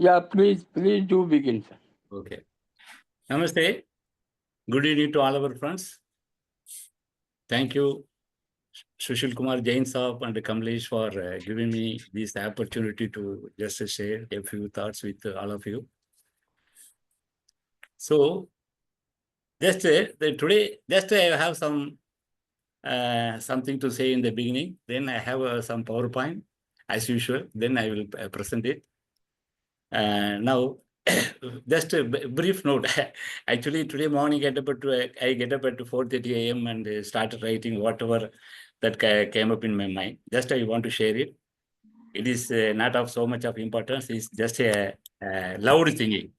Yeah, please do begin, sir. Okay. Namaste. Good evening to all our friends. Thank you, Sushil Kumar, Jain Saab and Kamlesh for giving me this opportunity to just share a few thoughts with all of you. So, today, I have something to say in the beginning. Then I have some PowerPoint as usual. Then I will present it. Now, just a brief note. Actually, today morning I get up at 4:30 a.m. and started writing whatever that came up in my mind. Just I want to share it. It is not of so much of importance. It's just a loud thinking.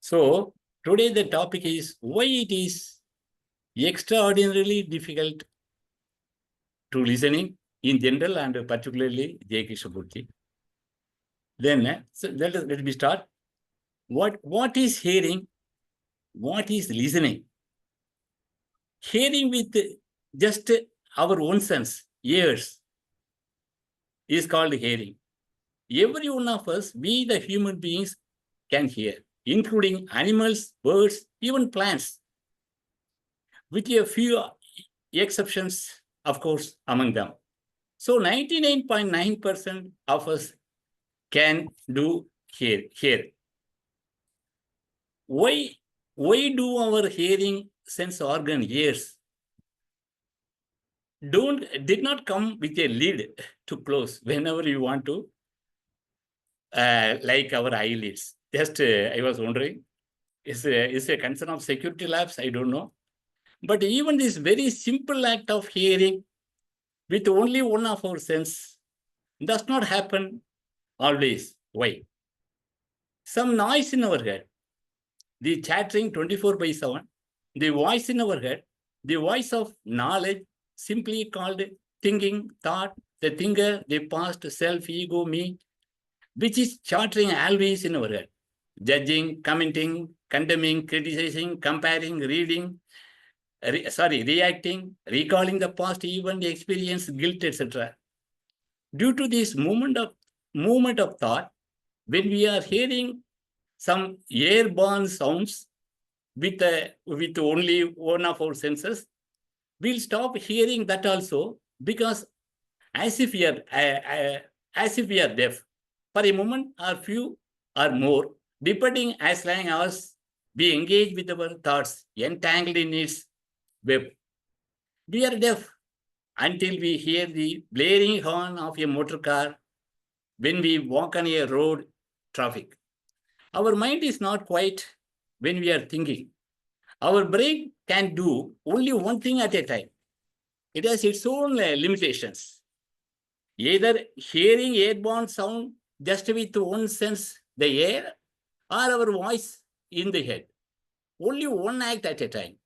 So today the topic is why it is extraordinarily difficult to listening in general and particularly J. Krishnamurti. Then so let me start. What is hearing? What is listening? Hearing with just our own sense, ears, is called hearing. Every one of us, we the human beings, can hear, including animals, birds, even plants, with a few exceptions, of course, among them. So 99.9% of us can do hear. Why do our hearing sense organ ears did not come with a lid to close whenever you want to, like our eyelids? Just I was wondering, is a concern of security labs? I don't know. But even this very simple act of hearing with only one of our sense does not happen always. Why? Some noise in our head, the chattering 24/7, the voice in our head, the voice of knowledge, simply called thinking, thought, the thinker, the past, self, ego, me, which is chattering always in our head, judging, commenting, condemning, criticizing, comparing, reading, reacting, recalling the past event, experience, guilt, etc. Due to this movement of thought, when we are hearing some airborne sounds with only one of our senses, we'll stop hearing that also, because as if we are deaf for a moment or few or more, depending as long as we engage with our thoughts entangled in its web. We are deaf until we hear the blaring horn of a motor car when we walk on a road traffic. Our mind is not quiet when we are thinking. Our brain can do only one thing at a time. It has its own limitations. Either hearing airborne sound just with one sense, the air, or our voice in the head. Only one act at a time.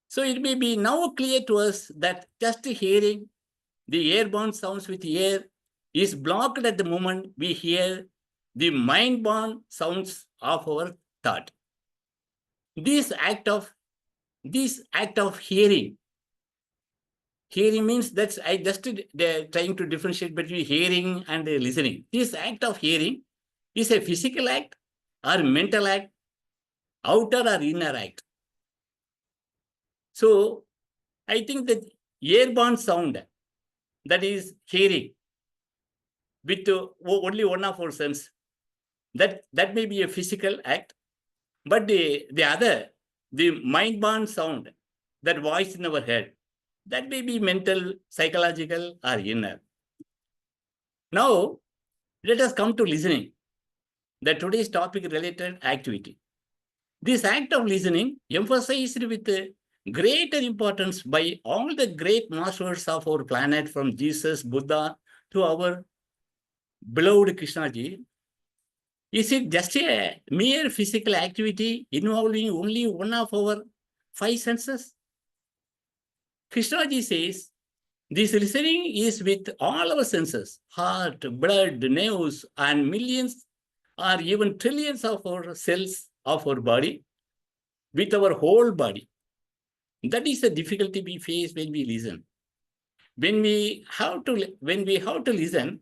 So it may be now clear to us that just hearing the airborne sounds with air is blocked at the moment we hear the mind-borne sounds of our thought. This act of hearing means that I just trying to differentiate between hearing and listening. This act of hearing is a physical act or mental act, outer or inner act. So I think that airborne sound, that is hearing with only one of our sense, that may be a physical act, but the other, the mind-borne sound, that voice in our head, that may be mental, psychological, or inner. Now, let us come to listening, the today's topic related activity. This act of listening emphasized with greater importance by all the great masters of our planet, from Jesus, Buddha, to our beloved Krishnaji. Is it just a mere physical activity involving only one of our five senses? Krishnaji says, this listening is with all our senses, heart, blood, nerves, and millions or even trillions of our cells of our body, with our whole body. That is the difficulty we face when we listen. When we have to listen,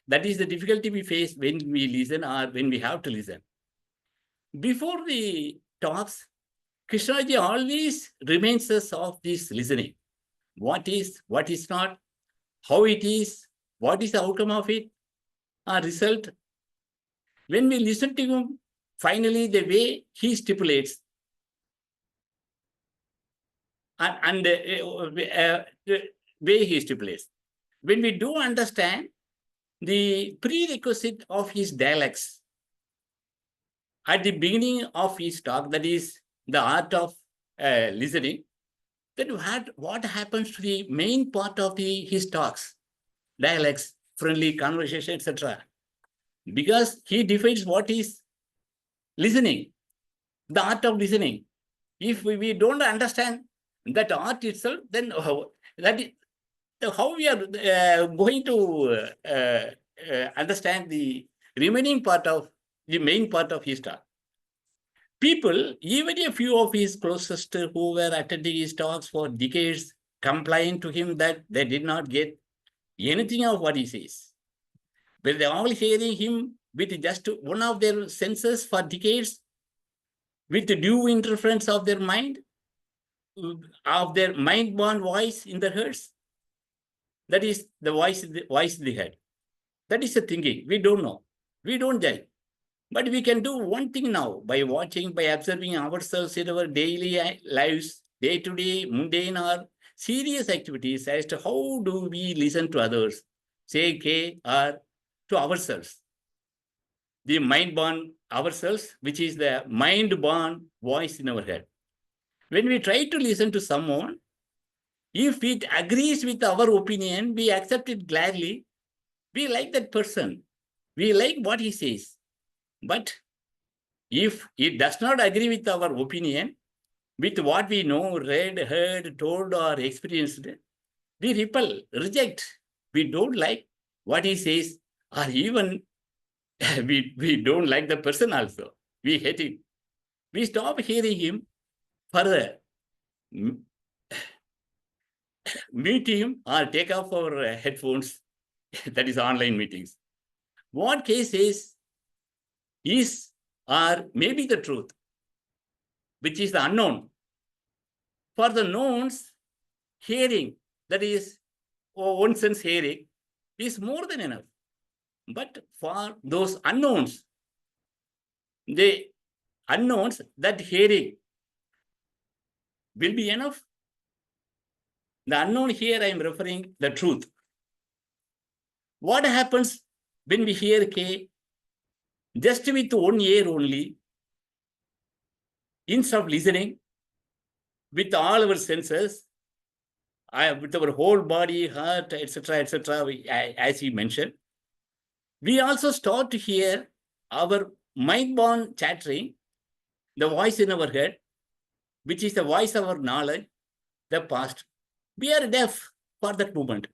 That is the difficulty we face when we listen or when we have to listen. Before the talks, Krishnaji always reminds us of this listening. What is not, how it is, what is the outcome of it, or result. When we listen to him, finally the way he stipulates, and the way he stipulates, when we do understand the prerequisite of his dialects at the beginning of his talk, that is the art of listening, then what happens to the main part of his talks, dialects, friendly conversation, etc. Because he defines what is listening, the art of listening. If we don't understand that art itself, then how we are going to understand the remaining part of the main part of his talk. People, even a few of his closest who were attending his talks for decades, complained to him that they did not get anything of what he says. But they're all hearing him with just one of their senses for decades, with due interference of their mind, of their mind-born voice in their heads. That is the voice in the head. That is the thinking. We don't know. We don't judge. But we can do one thing now by watching, by observing ourselves in our daily lives, day-to-day, mundane or serious activities as to how do we listen to others, say K or to ourselves. The mind-born ourselves, which is the mind-born voice in our head. When we try to listen to someone, if it agrees with our opinion, we accept it gladly. We like that person. We like what he says. But if it does not agree with our opinion, with what we know, read, heard, told, or experienced, we repel, reject. We don't like what he says, or even we don't like the person also. We hate him. We stop hearing him further. Meet him or take off our headphones. That is online meetings. What case is or maybe the truth, which is the unknown. For the knowns, hearing, that is one sense hearing, is more than enough. But for those unknowns, the unknowns, that hearing will be enough. The unknown here, I am referring the truth. What happens when we hear K just with one ear only, instead of listening with all our senses, with our whole body, heart, etc., as he mentioned, we also start to hear our mind-born chattering, the voice in our head, which is the voice of our knowledge, the past. We are deaf for that moment.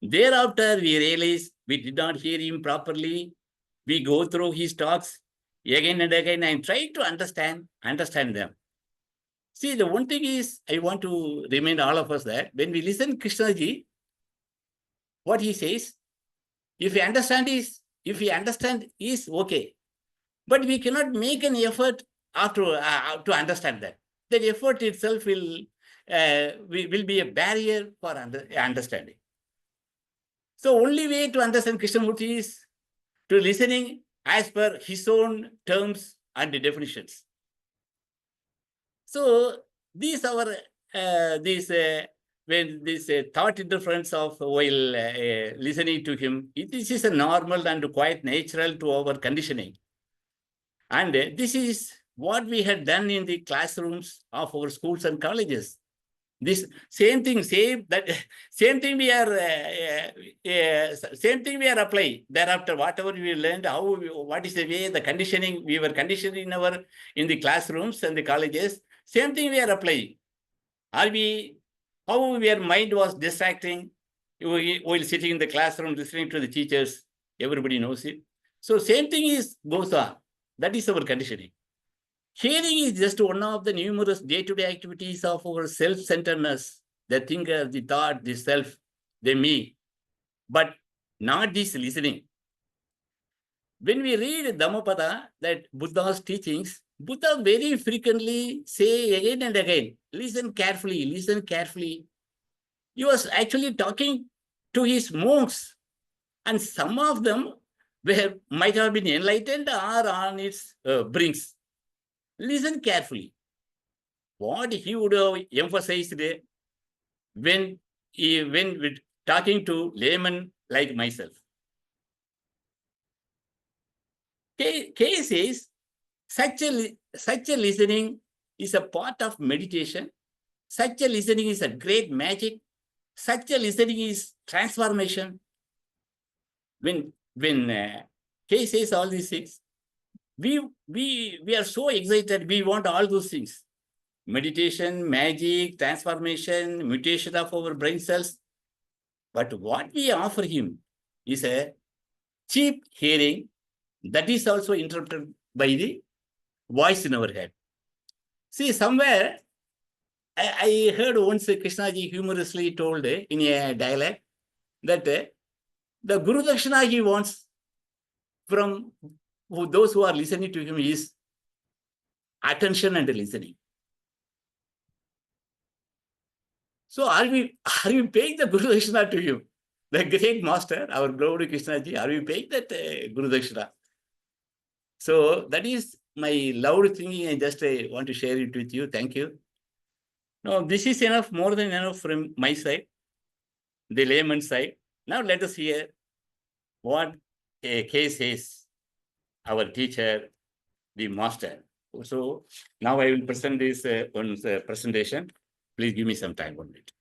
Thereafter, we realize we did not hear him properly. We go through his talks again and again and try to understand them. See, the one thing is, I want to remind all of us that when we listen Krishnaji, what he says, if we understand is okay. But we cannot make an effort to understand that. That effort itself will be a barrier for understanding. So only way to understand Krishnamurti is to listening as per his own terms and definitions. So these are when this thought interference of while listening to him, this is a normal and quite natural to our conditioning. And this is what we had done in the classrooms of our schools and colleges. This same thing we are applying. Thereafter, whatever we learned, what is the way, the conditioning we were conditioned in the classrooms and the colleges, same thing we are applying. How our mind was distracting while sitting in the classroom listening to the teachers, everybody knows it. So same thing goes on. That is our conditioning. Hearing is just one of the numerous day-to-day activities of our self-centeredness, the thinker, the thought, the self, the me, but not this listening. When we read Dhammapada, that Buddha's teachings, Buddha very frequently say again and again, listen carefully, listen carefully. He was actually talking to his monks, and some of them might have been enlightened or on its brinks. Listen carefully. What he would have emphasized when talking to laymen like myself. K says such a listening is a part of meditation. Such a listening is a great magic. Such a listening is transformation. When K says all these things, we are so excited. We want all those things: meditation, magic, transformation, mutation of our brain cells. But what we offer him is a cheap hearing that is also interrupted by the voice in our head. See, somewhere I heard once Krishnaji humorously told in a dialect that the Guru Dakshina he wants from those who are listening to him is attention and listening. So are we paying the Guru Dakshina to him? The great master, our beloved Krishnaji, are we paying that Guru Dakshina? So that is my loud thinking. I just want to share it with you. Thank you. No, this is enough, more than enough from my side, the layman side. Now let us hear what a case is, our teacher, the master. So now I will present this presentation. Please give me some time on it.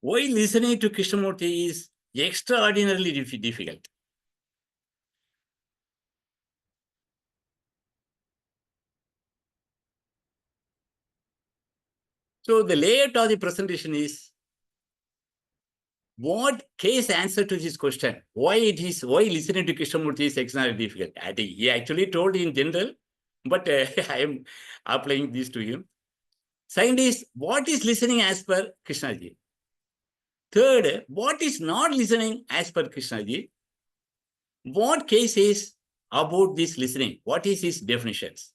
Why listening to Krishnamurti is extraordinarily difficult? So the layout of the presentation is what case answer to this question. Why listening to Krishnamurti is extraordinarily difficult? I think he actually told in general, but I am applying this to him. Second is, what is listening as per Krishnaji? Third, what is not listening as per Krishnaji? What case is about this listening? What is his definitions?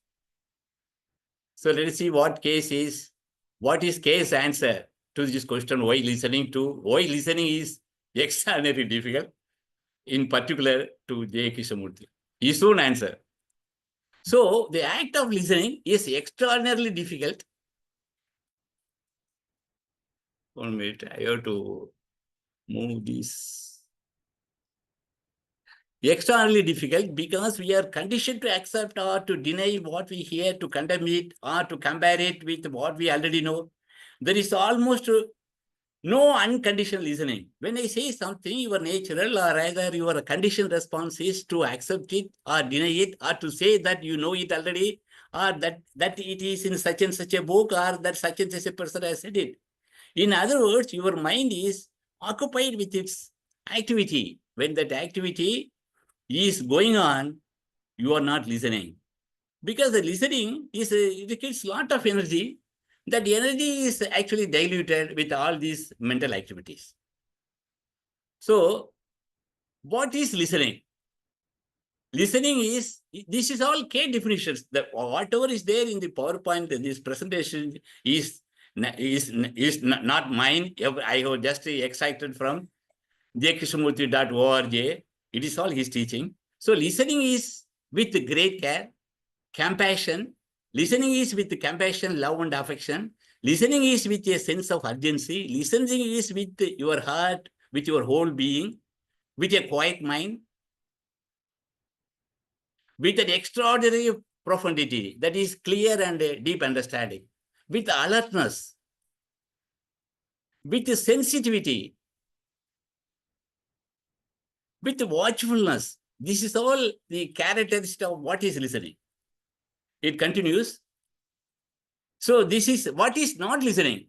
So let us see what is case answer to this question, why listening is extraordinarily difficult, in particular to J. Krishnamurti. His own answer. So the act of listening is extraordinarily difficult. 1 minute, I have to move this. Extraordinarily difficult because we are conditioned to accept or to deny what we hear, to condemn it, or to compare it with what we already know. There is almost no unconditional listening. When I say something, your natural or rather your conditioned response is to accept it or deny it, or to say that you know it already, or that it is in such and such a book, or that such and such a person has said it. In other words, your mind is occupied with its activity. When that activity is going on, you are not listening. Because the listening it requires a lot of energy. That energy is actually diluted with all these mental activities. So, what is listening? Listening is, this is all K definitions. Whatever is there in the PowerPoint, this presentation is not mine. I have just extracted from jkrishnamurti.org. It is all his teaching. So listening is with great care, compassion. Listening is with compassion, love, and affection. Listening is with a sense of urgency. Listening is with your heart, with your whole being, with a quiet mind, with an extraordinary profundity that is clear and deep understanding, with alertness, with sensitivity, with watchfulness. This is all the characteristic of what is listening. It continues. So this is what is not listening.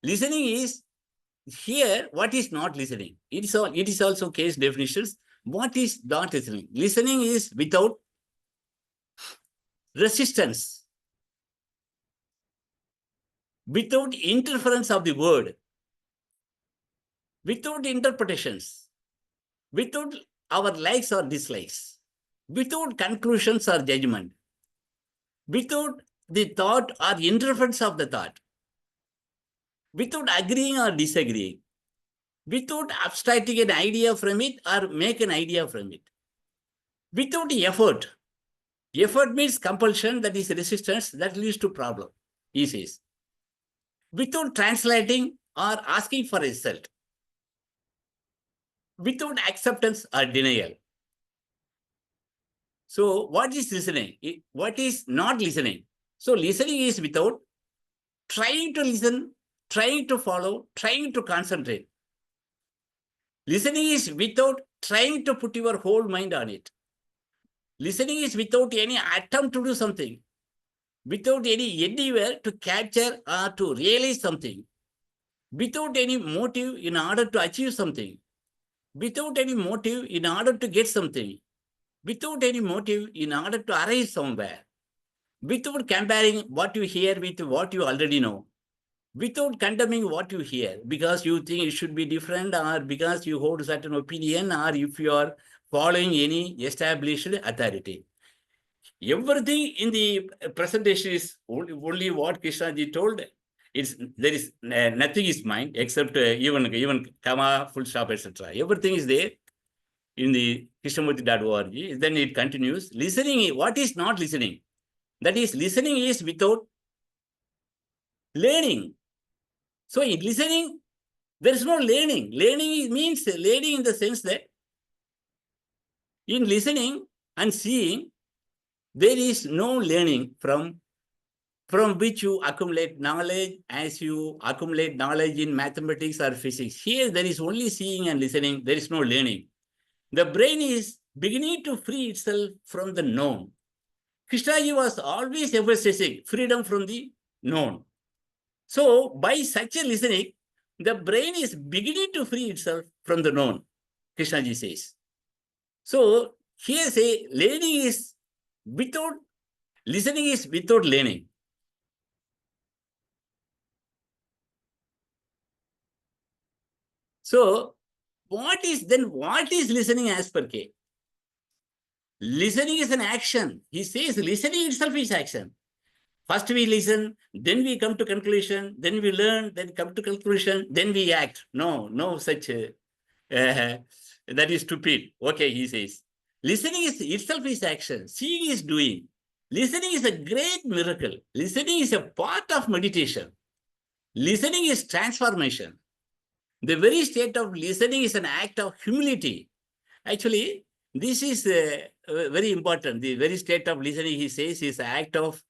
Listening is here. What is not listening? It is also case definitions. What is not listening? Listening is without resistance, without interference of the word, without interpretations, without our likes or dislikes, without conclusions or judgment, without the thought or interference of the thought, without agreeing or disagreeing, without abstracting an idea from it or make an idea from it, without effort. Effort means compulsion, that is resistance, that leads to problem, he says. Without translating or asking for a result, without acceptance or denial. So what is listening? What is not listening? So listening is without trying to listen, trying to follow, trying to concentrate. Listening is without trying to put your whole mind on it. Listening is without any attempt to do something, without any endeavor to capture or to realize something, without any motive in order to achieve something, without any motive in order to get something, without any motive in order to arrive somewhere, without comparing what you hear with what you already know, without condemning what you hear because you think it should be different or because you hold a certain opinion or if you are following any established authority. Everything in the presentation is only what Krishnaji told. There is nothing is mine except even comma, full stop, etc. Everything is there in the krishnamurti.org. Then it continues. Listening, what is not listening? That is, listening is without learning. So in listening, there is no learning. Learning means learning in the sense that in listening and seeing, there is no learning from which you accumulate knowledge as you accumulate knowledge in mathematics or physics. Here, there is only seeing and listening. There is no learning. The brain is beginning to free itself from the known. Krishnaji was always emphasizing freedom from the known. So, by such a listening, the brain is beginning to free itself from the known, Krishnaji says. So, here say learning is without, listening is without learning. So, what is listening as per K? Listening is an action. He says listening itself is action. First we listen, then we come to conclusion, then we learn, then come to conclusion, then we act. No such, that is stupid. Okay, he says. Listening is itself is action. Seeing is doing. Listening is a great miracle. Listening is a part of meditation. Listening is transformation. The very state of listening is an act of humility. Actually, this is very important. The very state of listening, he says, is an act of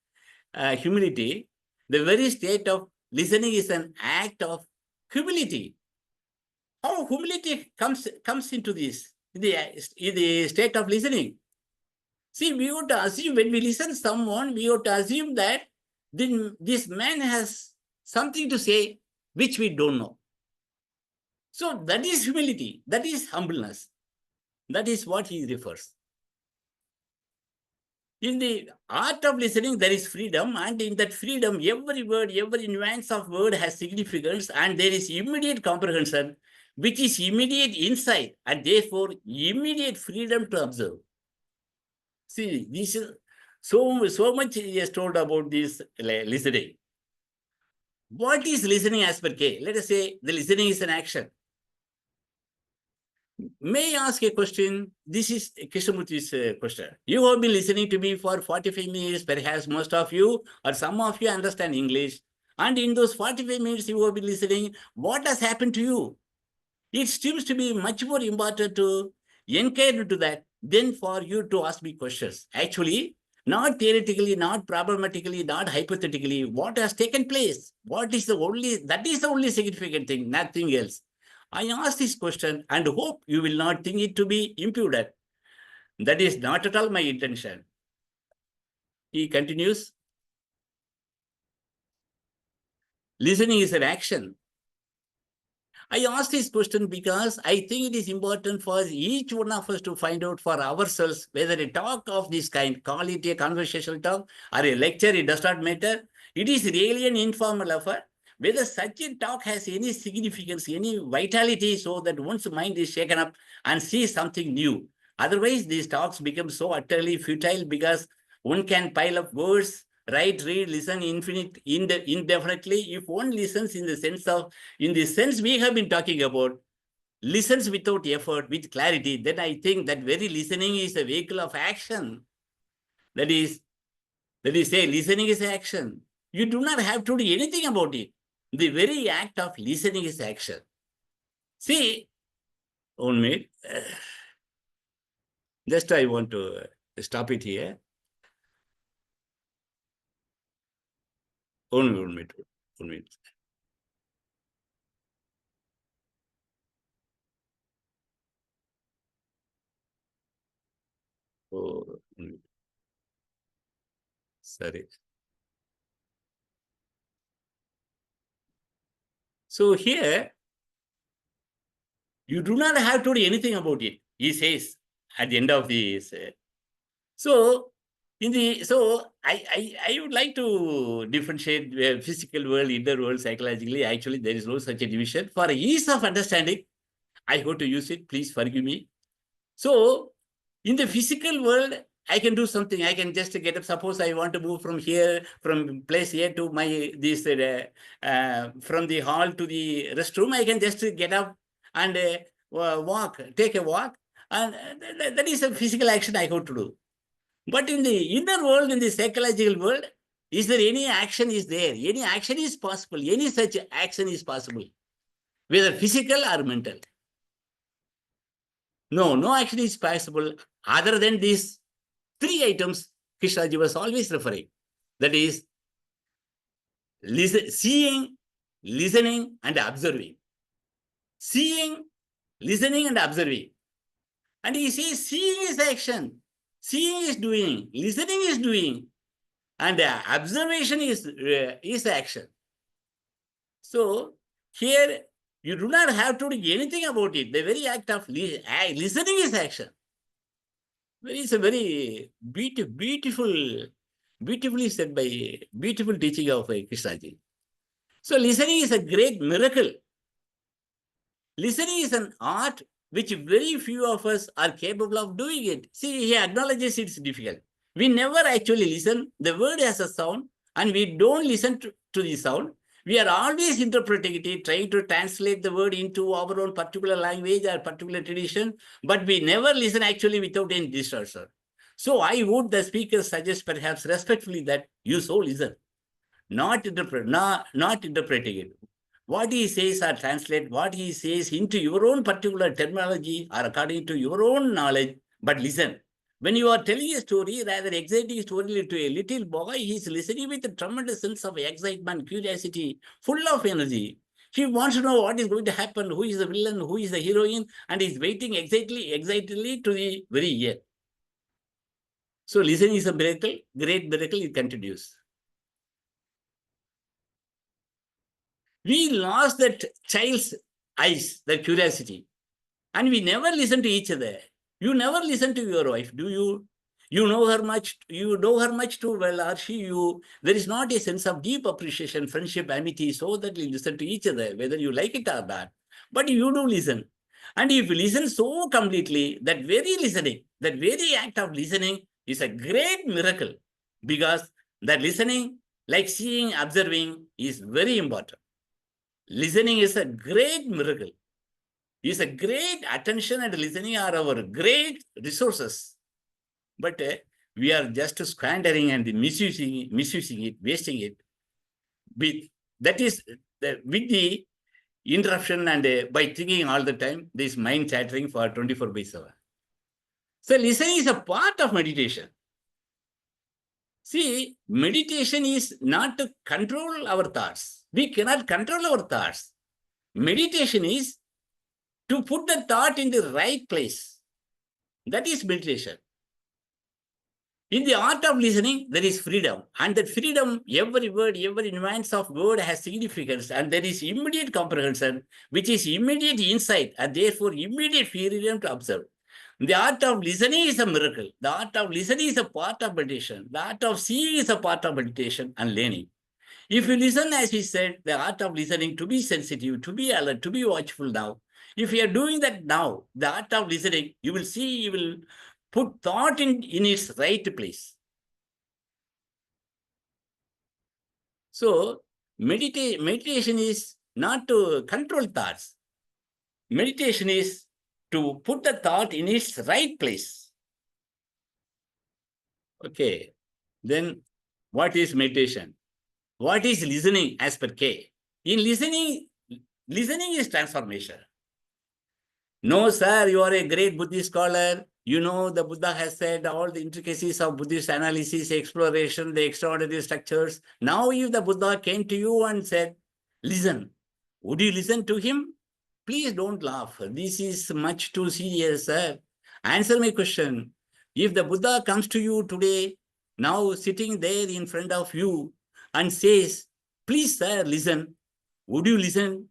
humility. The very state of listening is an act of humility. How humility comes into this, in the state of listening? See, we would assume when we listen to someone, we would assume that this man has something to say which we don't know. So that is humility, that is humbleness. That is what he refers. In the art of listening, there is freedom, and in that freedom, every word, every nuance of word has significance, and there is immediate comprehension, which is immediate insight, and therefore immediate freedom to observe. See, this is so much he has told about this listening. What is listening as per K? Let us say the listening is an action. May I ask a question? This is Krishnamurti's question. You have been listening to me for 45 minutes, perhaps most of you or some of you understand English. And in those 45 minutes you have been listening, what has happened to you? It seems to be much more important to inquire into that than for you to ask me questions. Actually, Not theoretically, not problematically, not hypothetically, what has taken place. That is the only significant thing, nothing else. I ask this question and hope you will not think it to be imputed. That is not at all my intention. He continues, listening is an action. I ask this question because I think it is important for each one of us to find out for ourselves whether a talk of this kind, call it a conversational talk or a lecture, it does not matter. It is really an informal effort. Whether such a talk has any significance, any vitality, so that one's mind is shaken up and sees something new. Otherwise, these talks become so utterly futile because one can pile up words, write, read, listen indefinitely. If one listens in the sense we have been talking about, listens without effort, with clarity, then I think that very listening is a vehicle of action. That is say, listening is action. You do not have to do anything about it. The very act of listening is action. See, one minute. Just I want to stop it here. One minute. Oh, sorry. So here, you do not have to do anything about it, he says at the end of this. So I would like to differentiate physical world, inner world, psychologically. Actually, there is no such a division. For ease of understanding, I hope to use it. Please forgive me. So in the physical world, I can do something. I can just get up. Suppose I want to move from here, from place here to from the hall to the restroom. I can just get up and walk, take a walk. And that is a physical action I have to do. But in the inner world, in the psychological world, is there any action is there? Any action is possible. Any such action is possible, whether physical or mental. No action is possible other than these three items Krishnaji was always referring. That is, seeing, listening, and observing. Seeing, listening, and observing. And he says, seeing is action, seeing is doing, listening is doing, and observation is action. So here, you do not have to do anything about it. The very act of listening is action. It's a very beautifully said by beautiful teaching of Krishnaji. So listening is a great miracle. Listening is an art which very few of us are capable of doing it. See, he acknowledges it's difficult. We never actually listen. The word has a sound, and we don't listen to the sound. We are always interpreting it, trying to translate the word into our own particular language or particular tradition, but we never listen actually without any distortion. So I would, the speaker, suggest perhaps respectfully that you so listen, not interpreting it. What he says or translate what he says into your own particular terminology or according to your own knowledge, but listen. When you are telling a story, rather exciting story to a little boy, he is listening with a tremendous sense of excitement, curiosity, full of energy. He wants to know what is going to happen, who is the villain, who is the heroine, and is waiting excitedly to the very end. So listening is a miracle, great miracle, it continues. We lost that child's eyes, that curiosity, and we never listen to each other. You never listen to your wife, do you? You know her much too well, or there is not a sense of deep appreciation, friendship, amity, so that you listen to each other, whether you like it or not. But you do listen. And if you listen so completely, that very act of listening is a great miracle, because that listening, like seeing, observing, is very important. Listening is a great miracle. Is a great attention and listening are our great resources. But we are just squandering and misusing it, wasting it. With the interruption and by thinking all the time, this mind chattering for 24/7. So listening is a part of meditation. See, meditation is not to control our thoughts. We cannot control our thoughts. Meditation is to put the thought in the right place. That is meditation. In the art of listening, there is freedom. And that freedom, every word, every nuance of word has significance. And there is immediate comprehension, which is immediate insight, and therefore immediate freedom to observe. The art of listening is a miracle. The art of listening is a part of meditation. The art of seeing is a part of meditation and learning. If you listen, as we said, the art of listening, to be sensitive, to be alert, to be watchful now. If you are doing that now, the art of listening, you will see, you will put thought in its right place. So meditation is not to control thoughts. Meditation is to put the thought in its right place. Okay, then what is meditation? What is listening as per K? In listening is transformation. No, sir, you are a great Buddhist scholar. You know, the Buddha has said all the intricacies of Buddhist analysis, exploration, the extraordinary structures. Now, if the Buddha came to you and said, listen, would you listen to him? Please don't laugh. This is much too serious, sir. Answer my question. If the Buddha comes to you today, now sitting there in front of you and says, please, sir, listen, would you listen?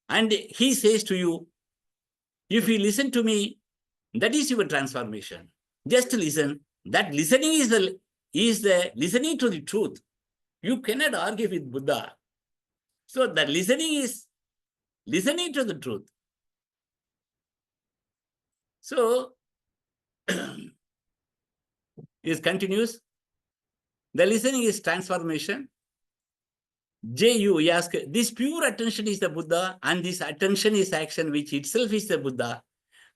And he says to you, if you listen to me, that is your transformation. Just listen. That listening is the listening to the truth. You cannot argue with Buddha. So that listening is listening to the truth. So it continues. The listening is transformation. J.U. ask, this pure attention is the Buddha, and this attention is action, which itself is the Buddha.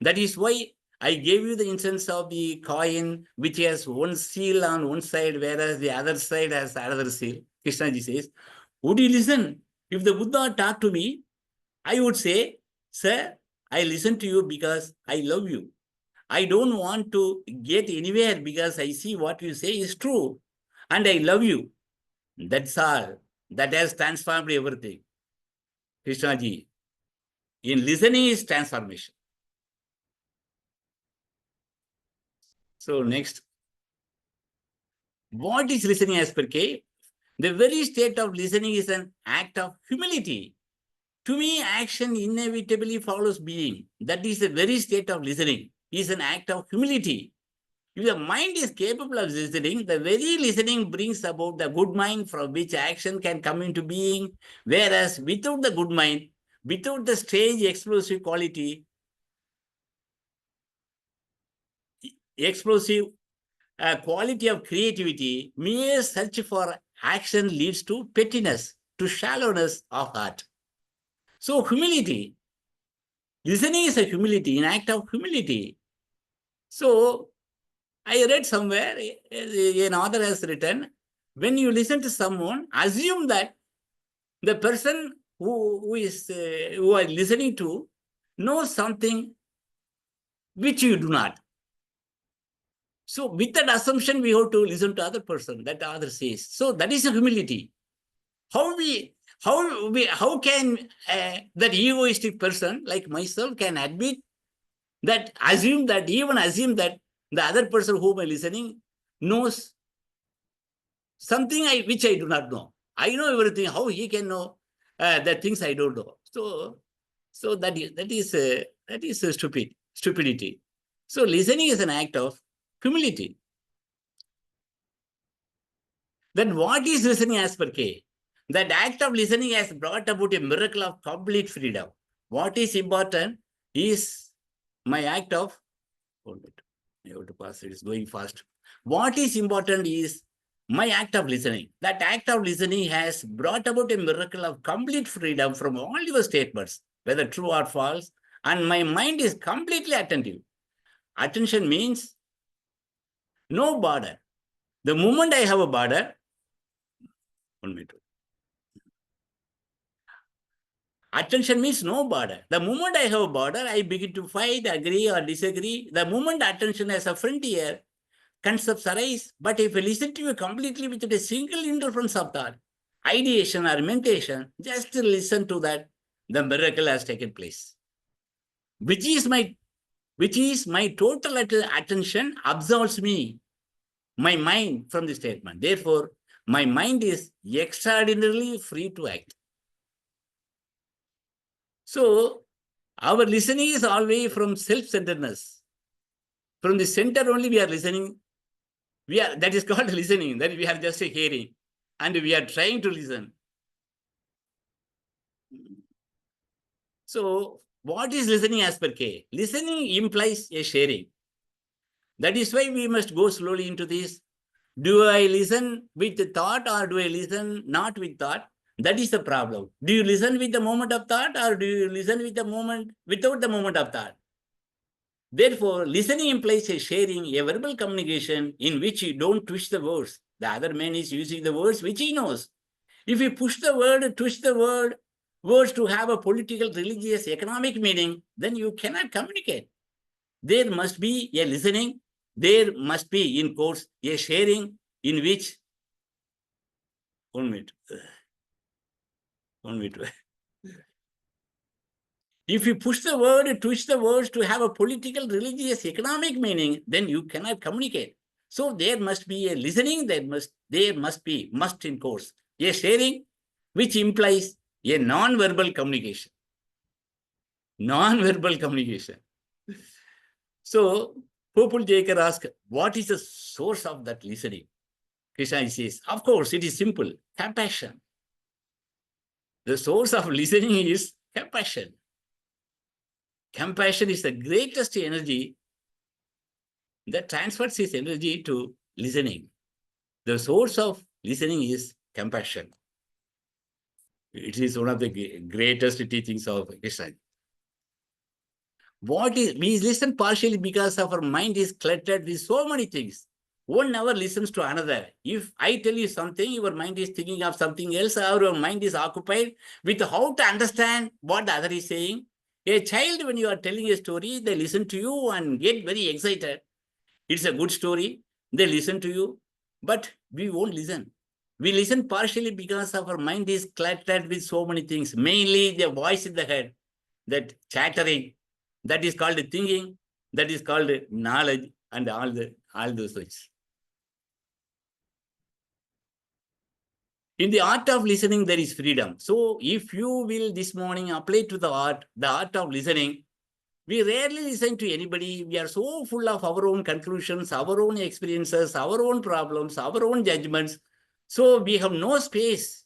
That is why I gave you the instance of the coin, which has one seal on one side, whereas the other side has another seal. Krishnaji says, would you listen? If the Buddha talked to me, I would say, sir, I listen to you because I love you. I don't want to get anywhere because I see what you say is true. And I love you. That's all. That has transformed everything. Krishnaji, in listening is transformation. So next, what is listening as per K? The very state of listening is an act of humility. To me, action inevitably follows being. That is the very state of listening, is an act of humility. If the mind is capable of listening, the very listening brings about the good mind from which action can come into being. Whereas without the good mind, without the strange explosive quality, quality of creativity, mere search for action leads to pettiness, to shallowness of heart. So humility, listening is a humility, an act of humility. So I read somewhere, an author has written, when you listen to someone, assume that the person who are listening to knows something which you do not. So with that assumption, we have to listen to other person, that the other says. So that is a humility. How can that egoistic person like myself can admit that, assume that the other person whom I'm listening knows something which I do not know. I know everything. How he can know the things I don't know? So that is stupidity. So listening is an act of humility. Then what is listening as per K? That act of listening has brought about a miracle of complete freedom. What is important is my act of, hold it, I have to pass it, it's going fast. What is important is my act of listening. That act of listening has brought about a miracle of complete freedom from all your statements, whether true or false, and my mind is completely attentive. Attention means no border. The moment I have a border, 1 minute. Attention means no border. The moment I have a border, I begin to fight, agree or disagree. The moment attention has a frontier, concepts arise, but if you listen to you completely without a single interference of thought, ideation or mentation, just to listen to that, the miracle has taken place. Which is my total attention absolves me, my mind from the statement. Therefore, my mind is extraordinarily free to act. So, our listening is always from self-centeredness. From the center only we are listening. That is called listening. That we are just hearing, and we are trying to listen. So, what is listening as per K? Listening implies a sharing. That is why we must go slowly into this. Do I listen with thought or do I listen not with thought? That is the problem. Do you listen with the moment of thought or do you listen with the moment without the moment of thought? Therefore, listening implies a sharing, a verbal communication in which you don't twist the words. The other man is using the words which he knows. If you push the word, twist the words to have a political, religious, economic meaning, then you cannot communicate. There must be a listening. There must be, in quotes, a sharing in which, 1 minute, 1 minute. If you push the word, twist the words to have a political, religious, economic meaning, then you cannot communicate. So there must be a listening, there must be in quotes, a sharing, which implies a non-verbal communication. Non-verbal communication. So, Popul Jaker asks, what is the source of that listening? Krishna says, of course, it is simple, compassion. The source of listening is compassion. Compassion is the greatest energy that transfers its energy to listening. The source of listening is compassion. It is one of the greatest teachings of Krishna. We listen partially because our mind is cluttered with so many things. One never listens to another. If I tell you something, your mind is thinking of something else, or your mind is occupied with how to understand what the other is saying. A child, when you are telling a story, they listen to you and get very excited. It's a good story. They listen to you, but we won't listen. We listen partially because our mind is cluttered with so many things, mainly the voice in the head, that chattering, that is called thinking, that is called knowledge, and all those things. In the art of listening, there is freedom. So if you will this morning apply to the art of listening, we rarely listen to anybody. We are so full of our own conclusions, our own experiences, our own problems, our own judgments. So we have no space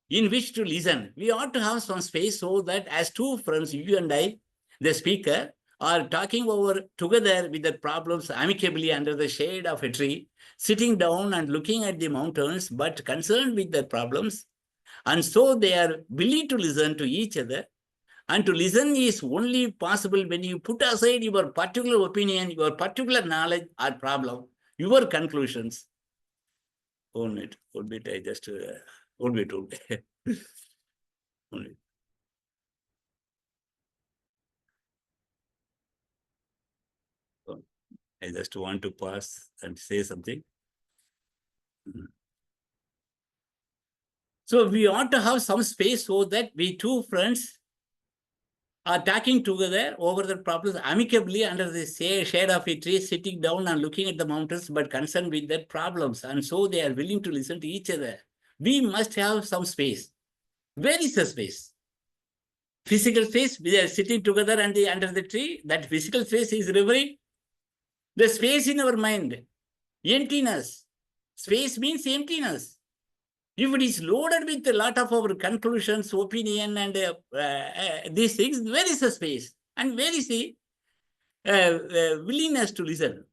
in which to listen. We ought to have some space so that as two friends, you and I, the speaker, are talking over together with the problems amicably under the shade of a tree, sitting down and looking at the mountains, but concerned with their problems. And so they are willing to listen to each other. And to listen is only possible when you put aside your particular opinion, your particular knowledge or problem, your conclusions. 1 minute, I just, 1 minute. 1 minute. I just want to pause and say something. So we ought to have some space so that we two friends are talking together over the problems amicably under the shade of a tree, sitting down and looking at the mountains, but concerned with their problems. And so they are willing to listen to each other. We must have some space. Where is the space? Physical space, we are sitting together under the tree. That physical space is referring the space in our mind. Emptiness. Space means emptiness. If it is loaded with a lot of our conclusions, opinion, and these things, where is the space? And where is the willingness to listen?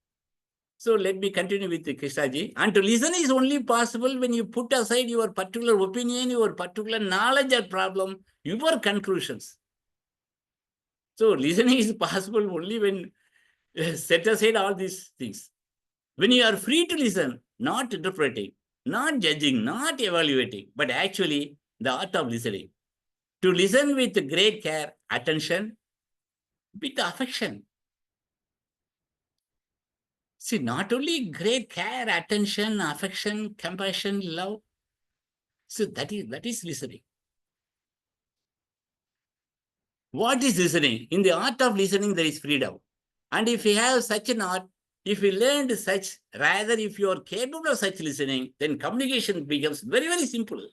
So let me continue with Krishnaji. And to listen is only possible when you put aside your particular opinion, your particular knowledge or problem, your conclusions. So listening is possible only when set aside all these things. When you are free to listen, not interpreting, not judging, not evaluating, but actually the art of listening. To listen with great care, attention, with affection. See, not only great care, attention, affection, compassion, love. So that is listening. What is listening? In the art of listening, there is freedom. And if we have such an art, if we learned such, rather if you are capable of such listening, then communication becomes very, very simple.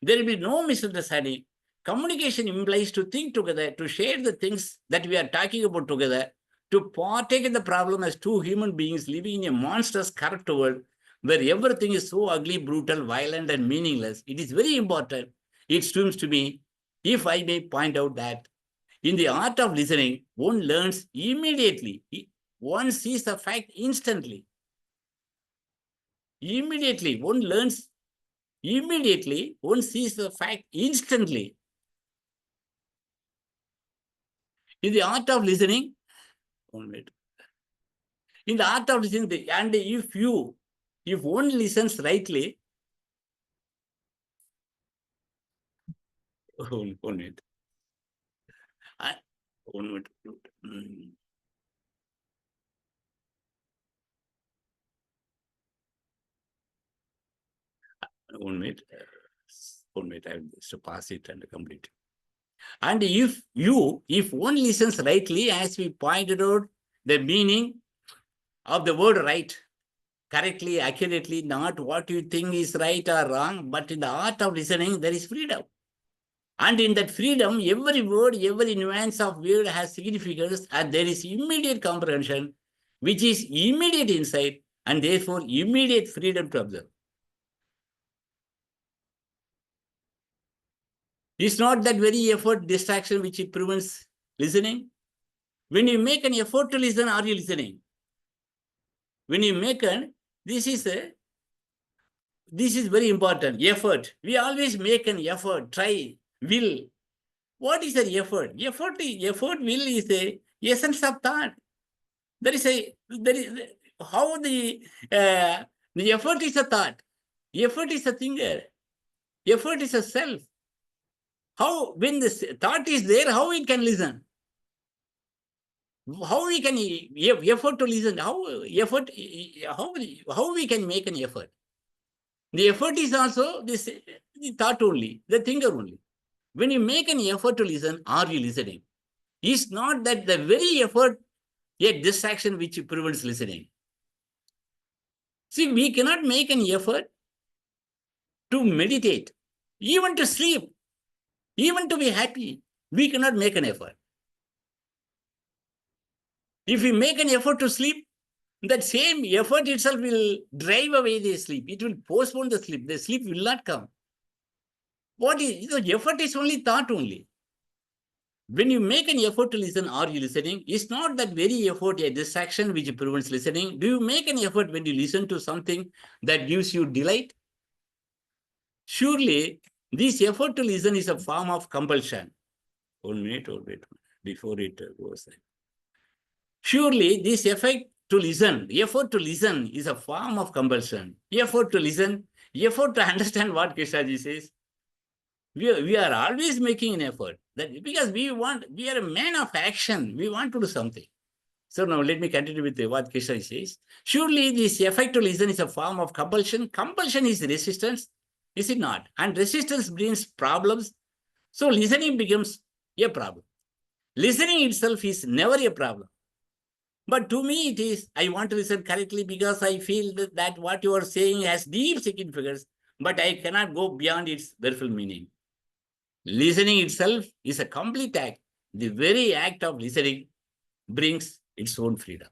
There will be no misunderstanding. Communication implies to think together, to share the things that we are talking about together, to partake in the problem as two human beings living in a monstrous, corrupt world where everything is so ugly, brutal, violent, and meaningless. It is very important. It seems to me, if I may point out that in the art of listening, one learns immediately. One sees the fact instantly. Immediately, one learns. Immediately, one sees the fact instantly. In the art of listening, 1 minute. In the art of listening, and if one listens rightly, 1 minute. 1 minute. 1 minute. 1 minute. I have to pass it and complete it. And if one listens rightly, as we pointed out, the meaning of the word right, correctly, accurately, not what you think is right or wrong, but in the art of listening, there is freedom. And in that freedom, every word, every nuance of word has significance, and there is immediate comprehension, which is immediate insight, and therefore immediate freedom to observe. It's not that very effort, distraction, which it prevents listening. When you make an effort to listen, are you listening? When you make this is very important, effort. We always make an effort, try, will. What is the effort? Effort, will is the essence of thought. There is how the effort is a thought. Effort is a thinker. Effort is a self. How, when the thought is there, how it can listen? How we can effort to listen? How we can make an effort? The effort is also the thought only, the thinker only. When you make an effort to listen, are you listening? It's not that the very effort, a distraction which prevents listening. See, we cannot make an effort to meditate, even to sleep, even to be happy. We cannot make an effort. If we make an effort to sleep, that same effort itself will drive away the sleep. It will postpone the sleep. The sleep will not come. What is, the effort is only thought only. When you make an effort to listen, are you listening? It's not that very effort, a distraction which prevents listening. Do you make an effort when you listen to something that gives you delight? Surely, this effort to listen is a form of compulsion. 1 minute, or wait, before it goes. Surely, this effort to listen is a form of compulsion. Effort to listen, effort to understand what Krishnaji says. We are always making an effort, that because we are a man of action. We want to do something. So now let me continue with what Krishna says. Surely this effort to listen is a form of compulsion. Compulsion is resistance, is it not? And resistance brings problems. So listening becomes a problem. Listening itself is never a problem. But to me, it is, I want to listen correctly because I feel that what you are saying has deep significance, but I cannot go beyond its very meaning. Listening itself is a complete act. The very act of listening brings its own freedom.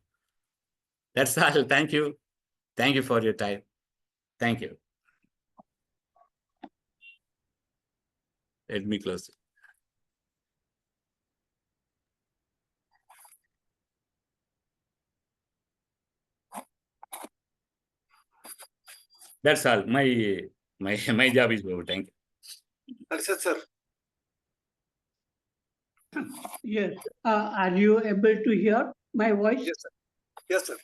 That's all. Thank you. Thank you for your time. Thank you. Let me close. That's all. My job is over. Thank you. Harshad sir. Yes. Are you able to hear my voice? Yes, sir. Yes, sir.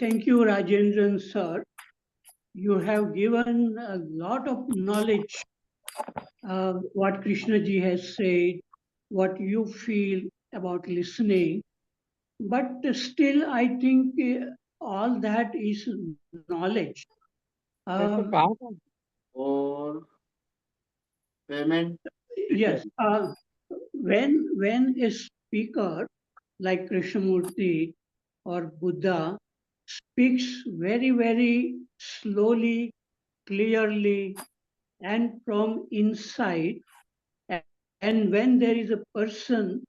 Thank you, Rajendran sir. You have given a lot of knowledge, what Krishna ji has said, what you feel about listening. but still, I think all that is knowledge. वैसे कहाँ था और payment Yes, when a speaker like Krishnamurti or Buddha speaks very, very slowly, clearly, and from inside, and when there is a person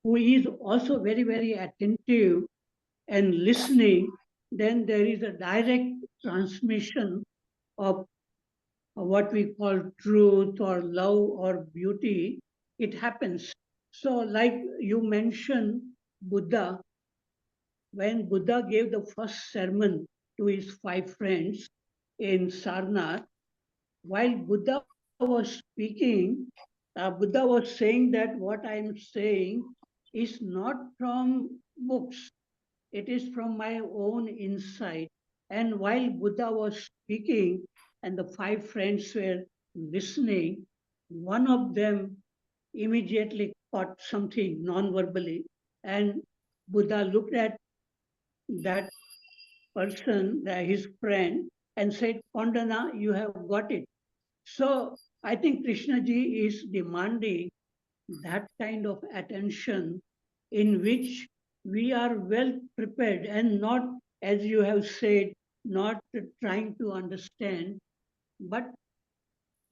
who is also very, very attentive and listening, then there is a direct transmission of what we call truth or love or beauty. It happens. So, like you mentioned, Buddha, when Buddha gave the first sermon to his 5 friends in Sarnath, while Buddha was speaking, Buddha was saying that what I am saying is not from books, it is from my own inside. And while Buddha was speaking and the 5 friends were listening, one of them immediately caught something non-verbally. And Buddha looked at that person, his friend, and said, Pandana, you have got it. So I think Krishna ji is demanding that kind of attention in which we are well prepared and not, as you have said, not trying to understand, but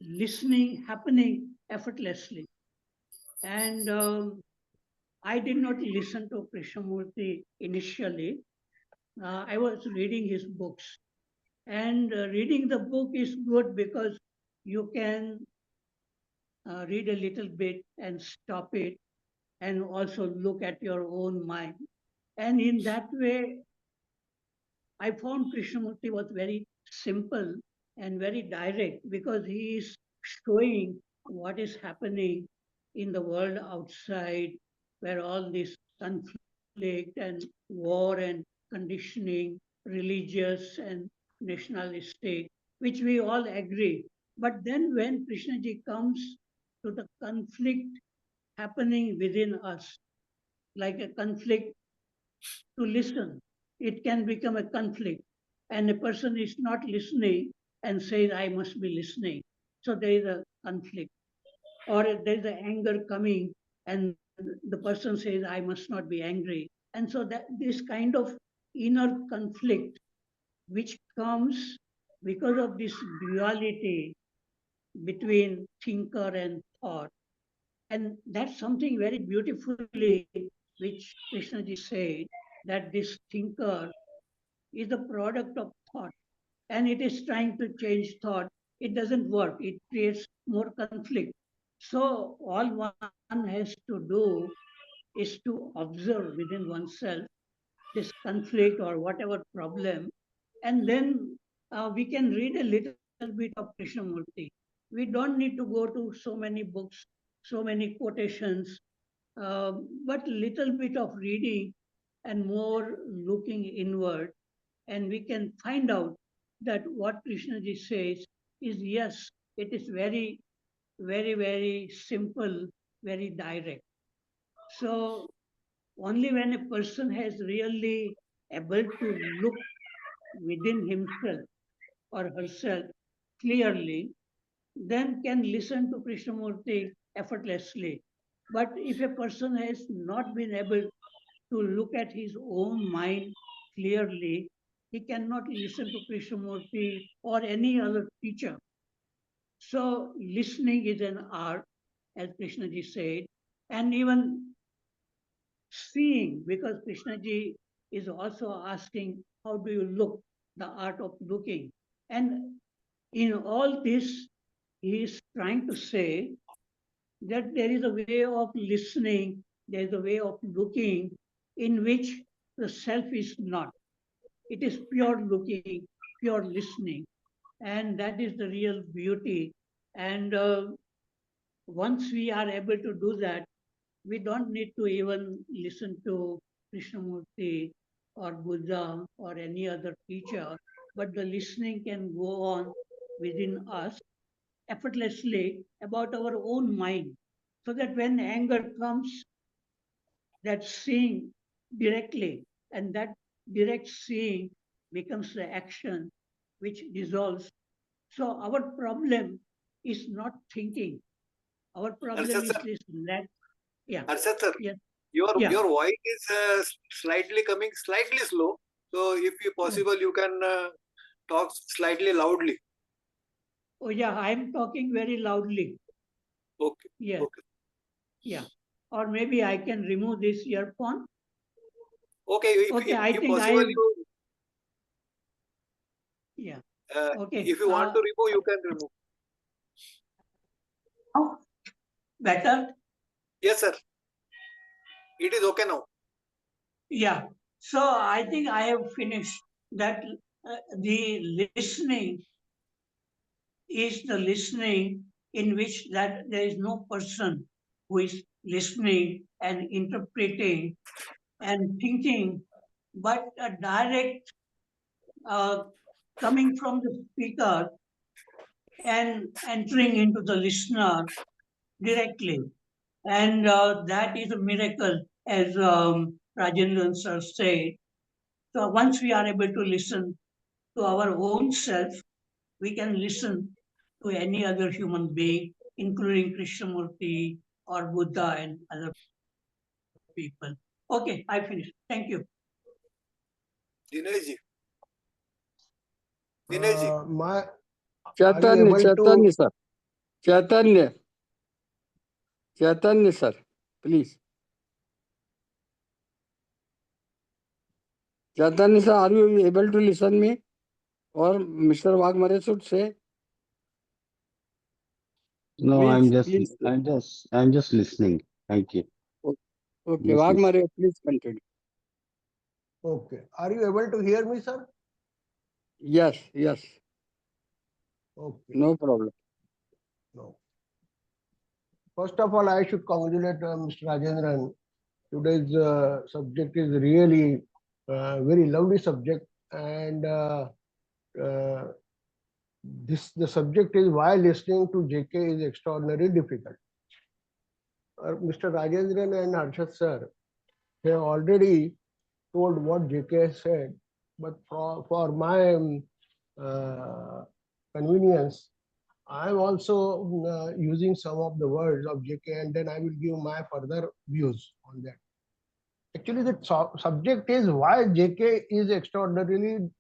listening happening effortlessly. And I did not listen to Krishnamurti initially. I was reading his books. And reading the book is good because you can read a little bit and stop it and also look at your own mind. And in that way, I found Krishnamurti was very simple and very direct because he is showing what is happening in the world outside, where all this conflict and war and conditioning, religious and nationalistic, which we all agree. But then when Krishnaji comes to the conflict happening within us, like a conflict to listen. It can become a conflict. And a person is not listening and says, I must be listening. So there is a conflict. Or there is an anger coming and the person says, I must not be angry. And so that this kind of inner conflict which comes because of this duality between thinker and thought. And that's something very beautifully which Krishnaji said, that this thinker is a product of thought and it is trying to change thought. It doesn't work, it creates more conflict. So, all one has to do is to observe within oneself this conflict or whatever problem, and then we can read a little bit of Krishnamurti. We don't need to go to so many books, so many quotations, but little bit of reading and more looking inward, and we can find out that what Krishnaji says is yes, it is very, very, very simple, very direct. So only when a person has really able to look within himself or herself clearly, then can listen to Krishnamurti effortlessly. But if a person has not been able to look at his own mind clearly, he cannot listen to Krishnamurti or any other teacher. So listening is an art, as Krishnaji said, and even seeing, because Krishnaji is also asking, how do you look? The art of looking. And in all this, he is trying to say that there is a way of listening, there is a way of looking in which the self is not. It is pure looking, pure listening. And that is the real beauty. And once we are able to do that, we don't need to even listen to Krishnamurti or Buddha or any other teacher, but the listening can go on within us effortlessly about our own mind. So that when anger comes, that seeing directly, and that direct seeing becomes the action which dissolves. So our problem is not thinking. Our problem Harshad is sir, this lack. Yeah, Harshad sir, yeah, your yeah. voice is slightly coming slightly slow. So if you possible, you can talk slightly loudly. Oh yeah, I'm talking very loudly. Okay. Yeah, Okay. yeah. Or maybe I can remove this earphone. Okay. Okay, I If think possible, yeah. uh, Okay. if you want to remove, you can remove. Better? Yes, sir. It is okay now. Yeah. So I think I have finished that. The listening is the listening in which that there is no person who is listening and interpreting and thinking, but a direct coming from the speaker and entering into the listener directly. And that is a miracle, as Rajendran sir said. So once we are able to listen to our own self, we can listen to any other human being, including Krishnamurti or Buddha and other people. Okay, I finished. Thank you. Dinesh ji. Dinesh ji. Chaitanya, able to Chaitanya, sir. Chaitanya, sir. Please. Chaitanya, sir, are you able to listen me? Or Mr. Waghmare should say? No, Please. I'm just listening. Thank you. Okay, Just listen. Waghmare, please continue. Okay. Are you able to hear me, sir? Yes, yes. Okay. No problem. No. First of all, I should congratulate Mr. Rajendran. Today's subject is really very lovely subject, and the subject is why listening to JK is extraordinarily difficult. Mr. Rajendran and Harshad sir have already told what JK said, but for my convenience, I'm also using some of the words of JK, and then I will give my further views on that. Actually, the subject is why JK is extraordinarily,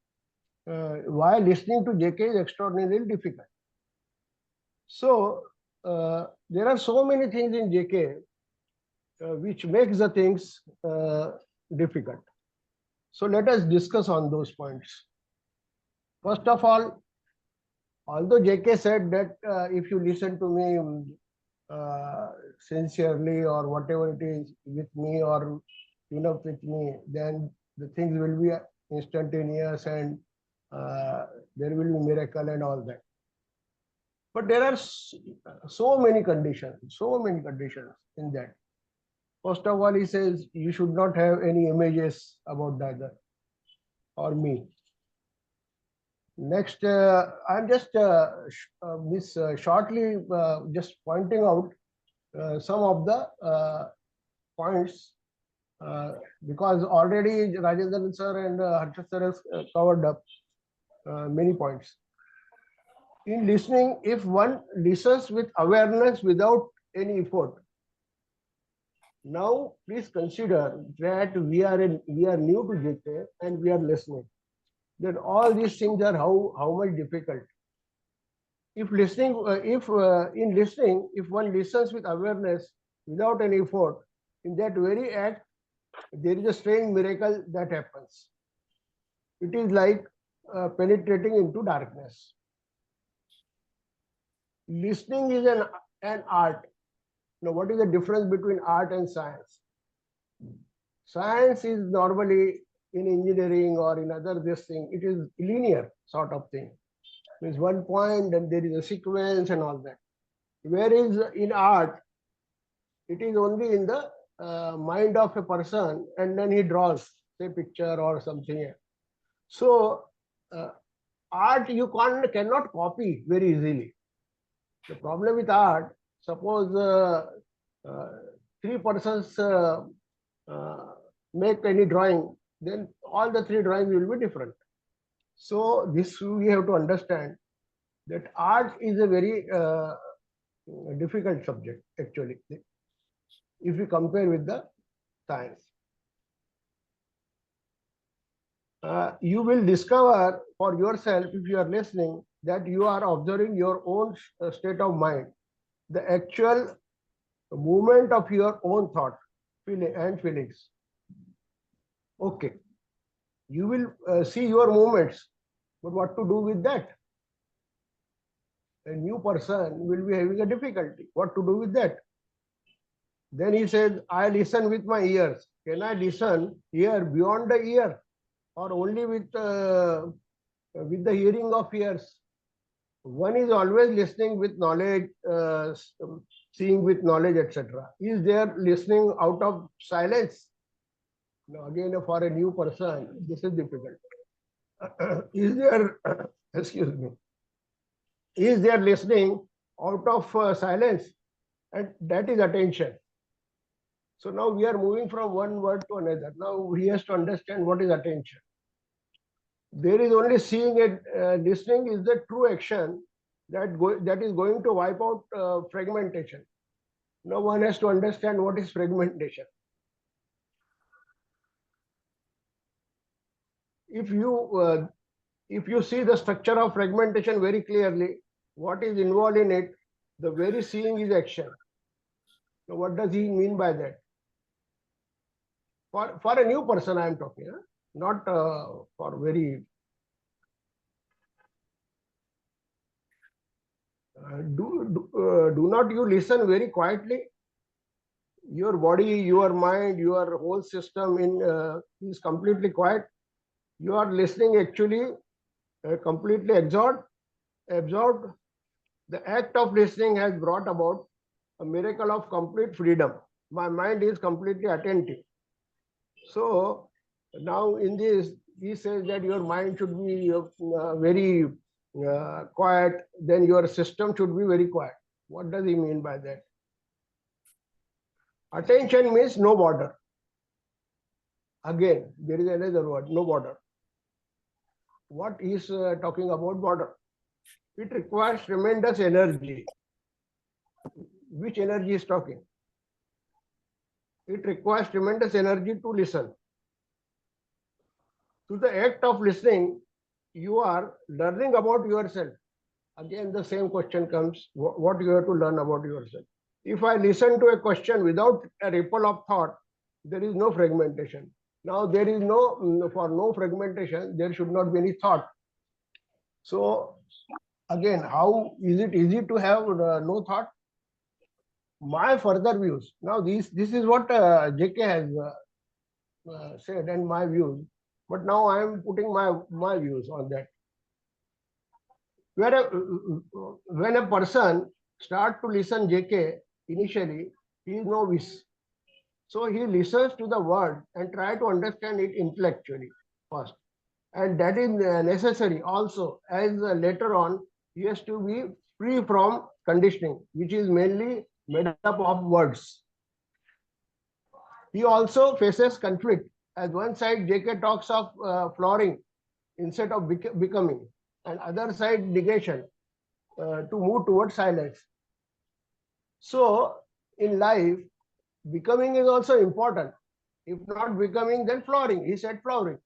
why listening to JK is extraordinarily difficult. So, there are so many things in JK which makes the things difficult. So, let us discuss on those points. First of all, although JK said that if you listen to me sincerely or whatever it is with me or enough with me, then the things will be instantaneous and there will be miracle and all that. But there are so many conditions in that. First of all, he says you should not have any images about the other or me. Next, I'm just shortly just pointing out some of the points because already Rajendran sir and Harshad sir has covered up many points. In listening, if one listens with awareness without any effort, now please consider that we are new to JK and we are listening. Then all these things are how much difficult. If listening, in listening, if one listens with awareness without any effort, in that very act, there is a strange miracle that happens. It is like penetrating into darkness. Listening is an art. Now, what is the difference between art and science? Science is normally in engineering or in other this thing, it is linear sort of thing. There's one point and there is a sequence and all that. Whereas in art, it is only in the mind of a person and then he draws say picture or something. So art you cannot copy very easily. The problem with art, suppose three persons make any drawing, then all the three drawings will be different. So this we have to understand that art is a very difficult subject actually, if we compare with the science. You will discover for yourself, if you are listening, that you are observing your own state of mind, the actual movement of your own thought, feeling and feelings. Okay, you will see your movements, but what to do with that? A new person will be having a difficulty. What to do with that? Then he says, I listen with my ears. Can I listen here beyond the ear, or only with the hearing of ears? One is always listening with knowledge, seeing with knowledge, etc. Is there listening out of silence? Now again, for a new person, this is difficult. Is there, excuse me, is there listening out of silence? And that is attention. So now we are moving from one word to another. Now he has to understand what is attention. There is only seeing it, listening is the true action that is going to wipe out fragmentation. Now one has to understand what is fragmentation. If you see the structure of fragmentation very clearly, what is involved in it, the very seeing is action. So what does he mean by that? For a new person I am talking, not for very do not you listen very quietly? Your body, your mind, your whole system is completely quiet. You are listening actually completely absorbed. The act of listening has brought about a miracle of complete freedom. My mind is completely attentive. So now in this, he says that your mind should be very quiet, then your system should be very quiet. What does he mean by that? Attention means no border. Again, there is another word, no border. What is talking about border? It requires tremendous energy. Which energy is talking? It requires tremendous energy to listen. To the act of listening, you are learning about yourself. Again, the same question comes, what you have to learn about yourself. If I listen to a question without a ripple of thought, there is no fragmentation. Now there is for no fragmentation, there should not be any thought. So again, how is it easy to have no thought? My further views. Now this is what JK has said and my views. But now I am putting my views on that. When a person starts to listen JK, initially, he is novice. So he listens to the word and try to understand it intellectually first. And that is necessary also, as later on, he has to be free from conditioning, which is mainly made up of words. He also faces conflict. As one side, JK talks of flowering instead of becoming, and other side, negation, to move towards silence. So in life, becoming is also important. If not becoming, then flowering. He said flowering.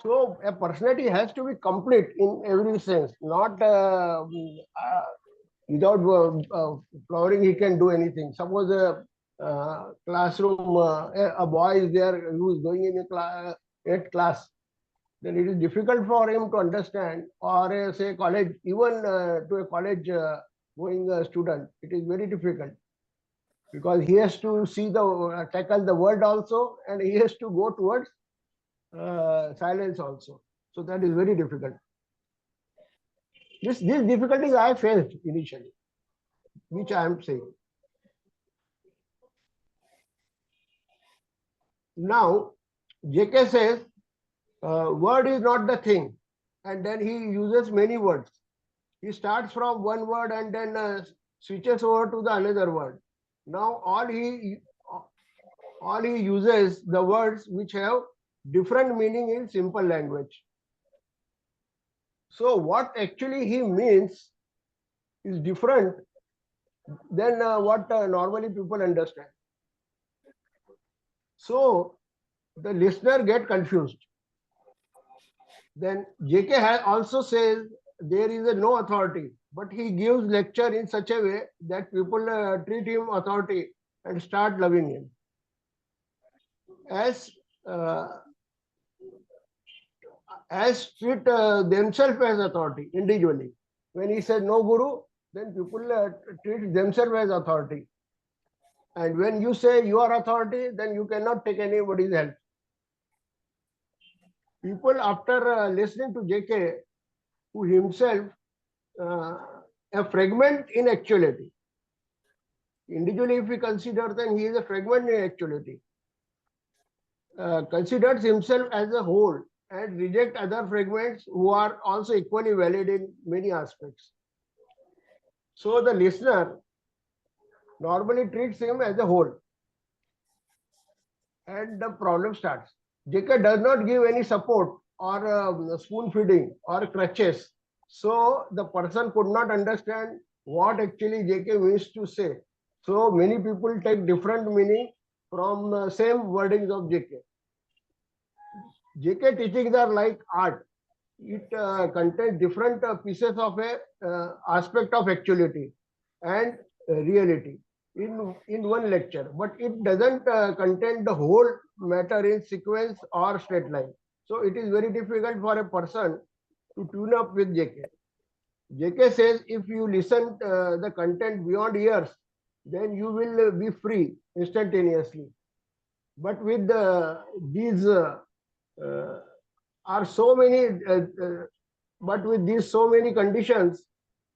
So a personality has to be complete in every sense, not without flowering he can do anything. Suppose a classroom, a boy is there who is going in a class, then it is difficult for him to understand, or say college, even to a college going student, it is very difficult, because he has to see tackle the word also, and he has to go towards silence also. So that is very difficult. These difficulties I faced initially, which I am saying. Now, JK says, word is not the thing, and then he uses many words. He starts from one word and then switches over to the another word. Now all all he uses the words which have different meaning in simple language. So what actually he means is different than what normally people understand. So the listener get confused. Then JK has also says there is a no authority, but he gives lecture in such a way that people treat him authority and start loving him. As treat themselves as authority individually. When he says no guru, then people treat themselves as authority. And when you say you are authority, then you cannot take anybody's help. People after listening to JK, who himself a fragment in actuality. Individually, if we consider, then he is a fragment in actuality. Considers himself as a whole and reject other fragments who are also equally valid in many aspects. So the listener normally treats him as a whole. And the problem starts. JK does not give any support or spoon feeding or crutches. So the person could not understand what actually JK means to say. So many people take different meaning from the same wordings of JK. JK teachings are like art. It contains different pieces of a aspect of actuality and reality in one lecture, but it doesn't contain the whole matter in sequence or straight line. So it is very difficult for a person to tune up with JK. JK says if you listen the content beyond years, then you will be free instantaneously. But with these are so many, but with these so many conditions,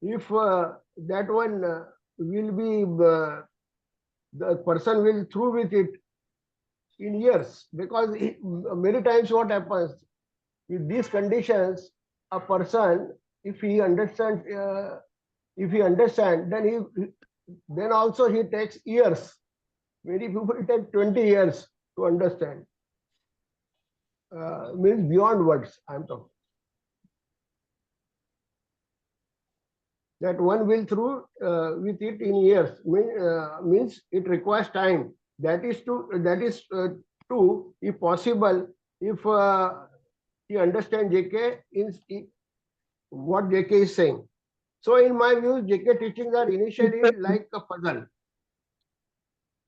if that one will be, the person will through with it in years, because many times what happens with these conditions, a person, if he understands, then also he takes years. Many people take 20 years to understand. Means beyond words, I'm talking. That one will through with it in years, means it requires time. That is true, if possible, if you understand JK in what JK is saying. So in my view, JK teachings are initially like a puzzle.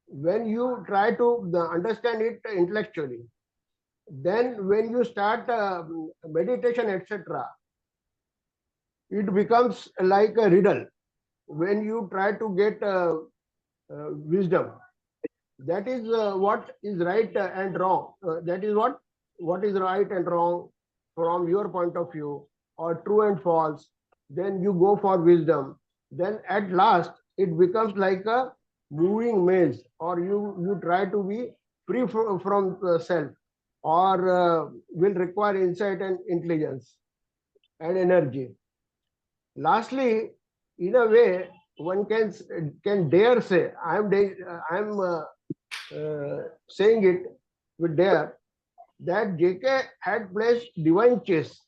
When you try to understand it intellectually, then when you start meditation, etc., it becomes like a riddle. When you try to get wisdom, that is what is right and wrong. That is what is right and wrong from your point of view, or true and false. Then you go for wisdom. Then at last it becomes like a moving maze, or you try to be free from self, or will require insight and intelligence and energy. Lastly, in a way, one can dare say, I'm saying it with dare, that JK had placed divine chess,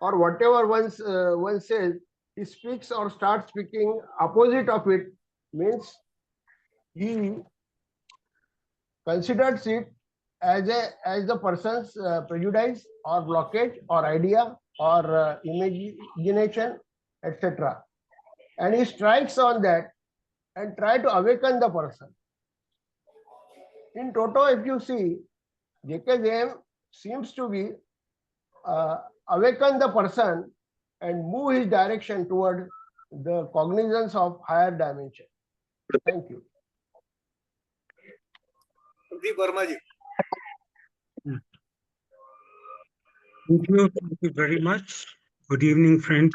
or whatever one says, he speaks or starts speaking opposite of it, means he considers it as the person's prejudice or blockage or idea or imagination, etc. And he strikes on that and try to awaken the person. In toto, if you see, JK's aim seems to be awaken the person and move his direction toward the cognizance of higher dimension. Thank you. Pradeep Verma ji. Thank you very much. Good evening, friends.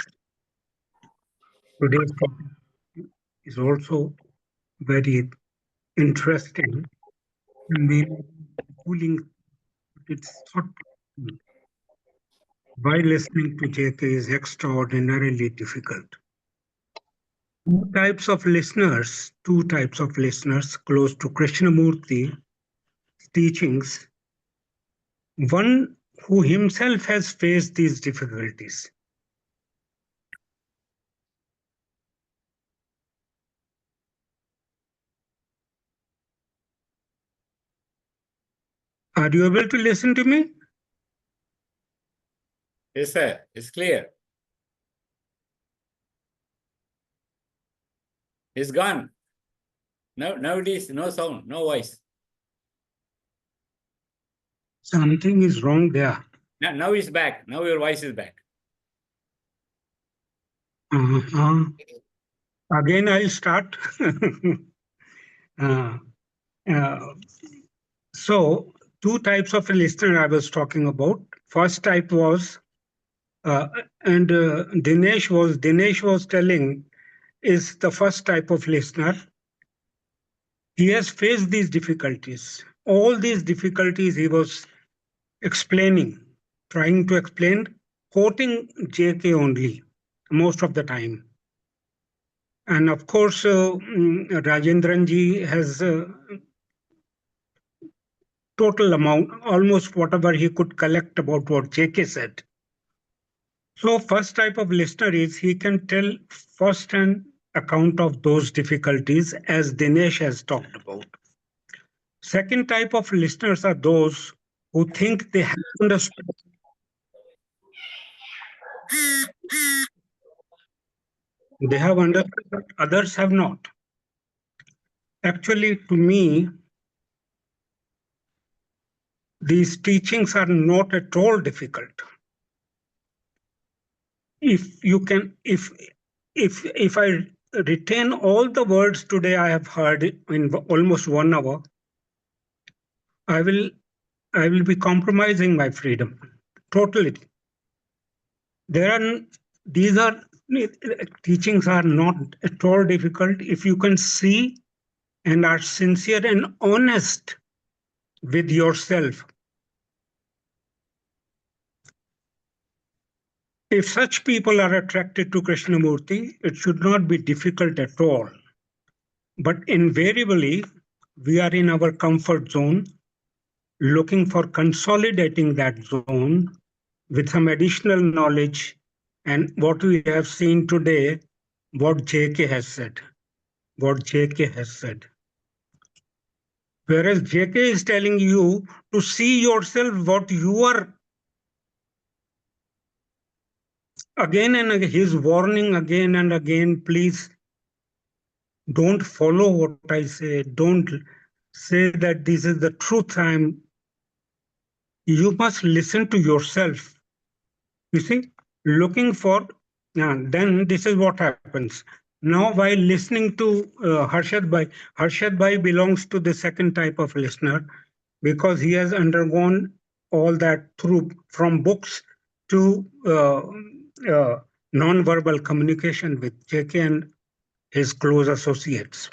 Today's topic is also very interesting and very cooling. It's thought. Why listening to JK is extraordinarily difficult. Two types of listeners close to Krishnamurti teachings, one who himself has faced these difficulties. Are you able to listen to me? Yes, sir. It's clear. It's gone. Now it is no sound, no voice. Something is wrong there. Now it's back. Now your voice is back. Uh-huh. Again, I'll start. So, two types of listener I was talking about. First type was, Dinesh was telling, is the first type of listener. He has faced these difficulties. All these difficulties he was explaining, trying to explain, quoting JK only most of the time. And of course, Rajendran ji has total amount, almost whatever he could collect about what JK said. So first type of listener is he can tell first-hand account of those difficulties as Dinesh has talked about. Second type of listeners are those who think they have understood. They have understood, but others have not. Actually, to me, these teachings are not at all difficult. If you can, if I retain all the words today I have heard in almost 1 hour, I will be compromising my freedom totally. These teachings are not at all difficult if you can see and are sincere and honest with yourself. If such people are attracted to Krishnamurti, it should not be difficult at all. But invariably, we are in our comfort zone, looking for consolidating that zone with some additional knowledge and what we have seen today, what JK has said. Whereas JK is telling you to see yourself what you are. Again and again, he's warning again and again, please don't follow what I say. Don't say that this is the truth. You must listen to yourself. You see, looking for, then this is what happens. Now, while listening to Harshad Bhai belongs to the second type of listener because he has undergone all that through from books to non-verbal communication with JK and his close associates.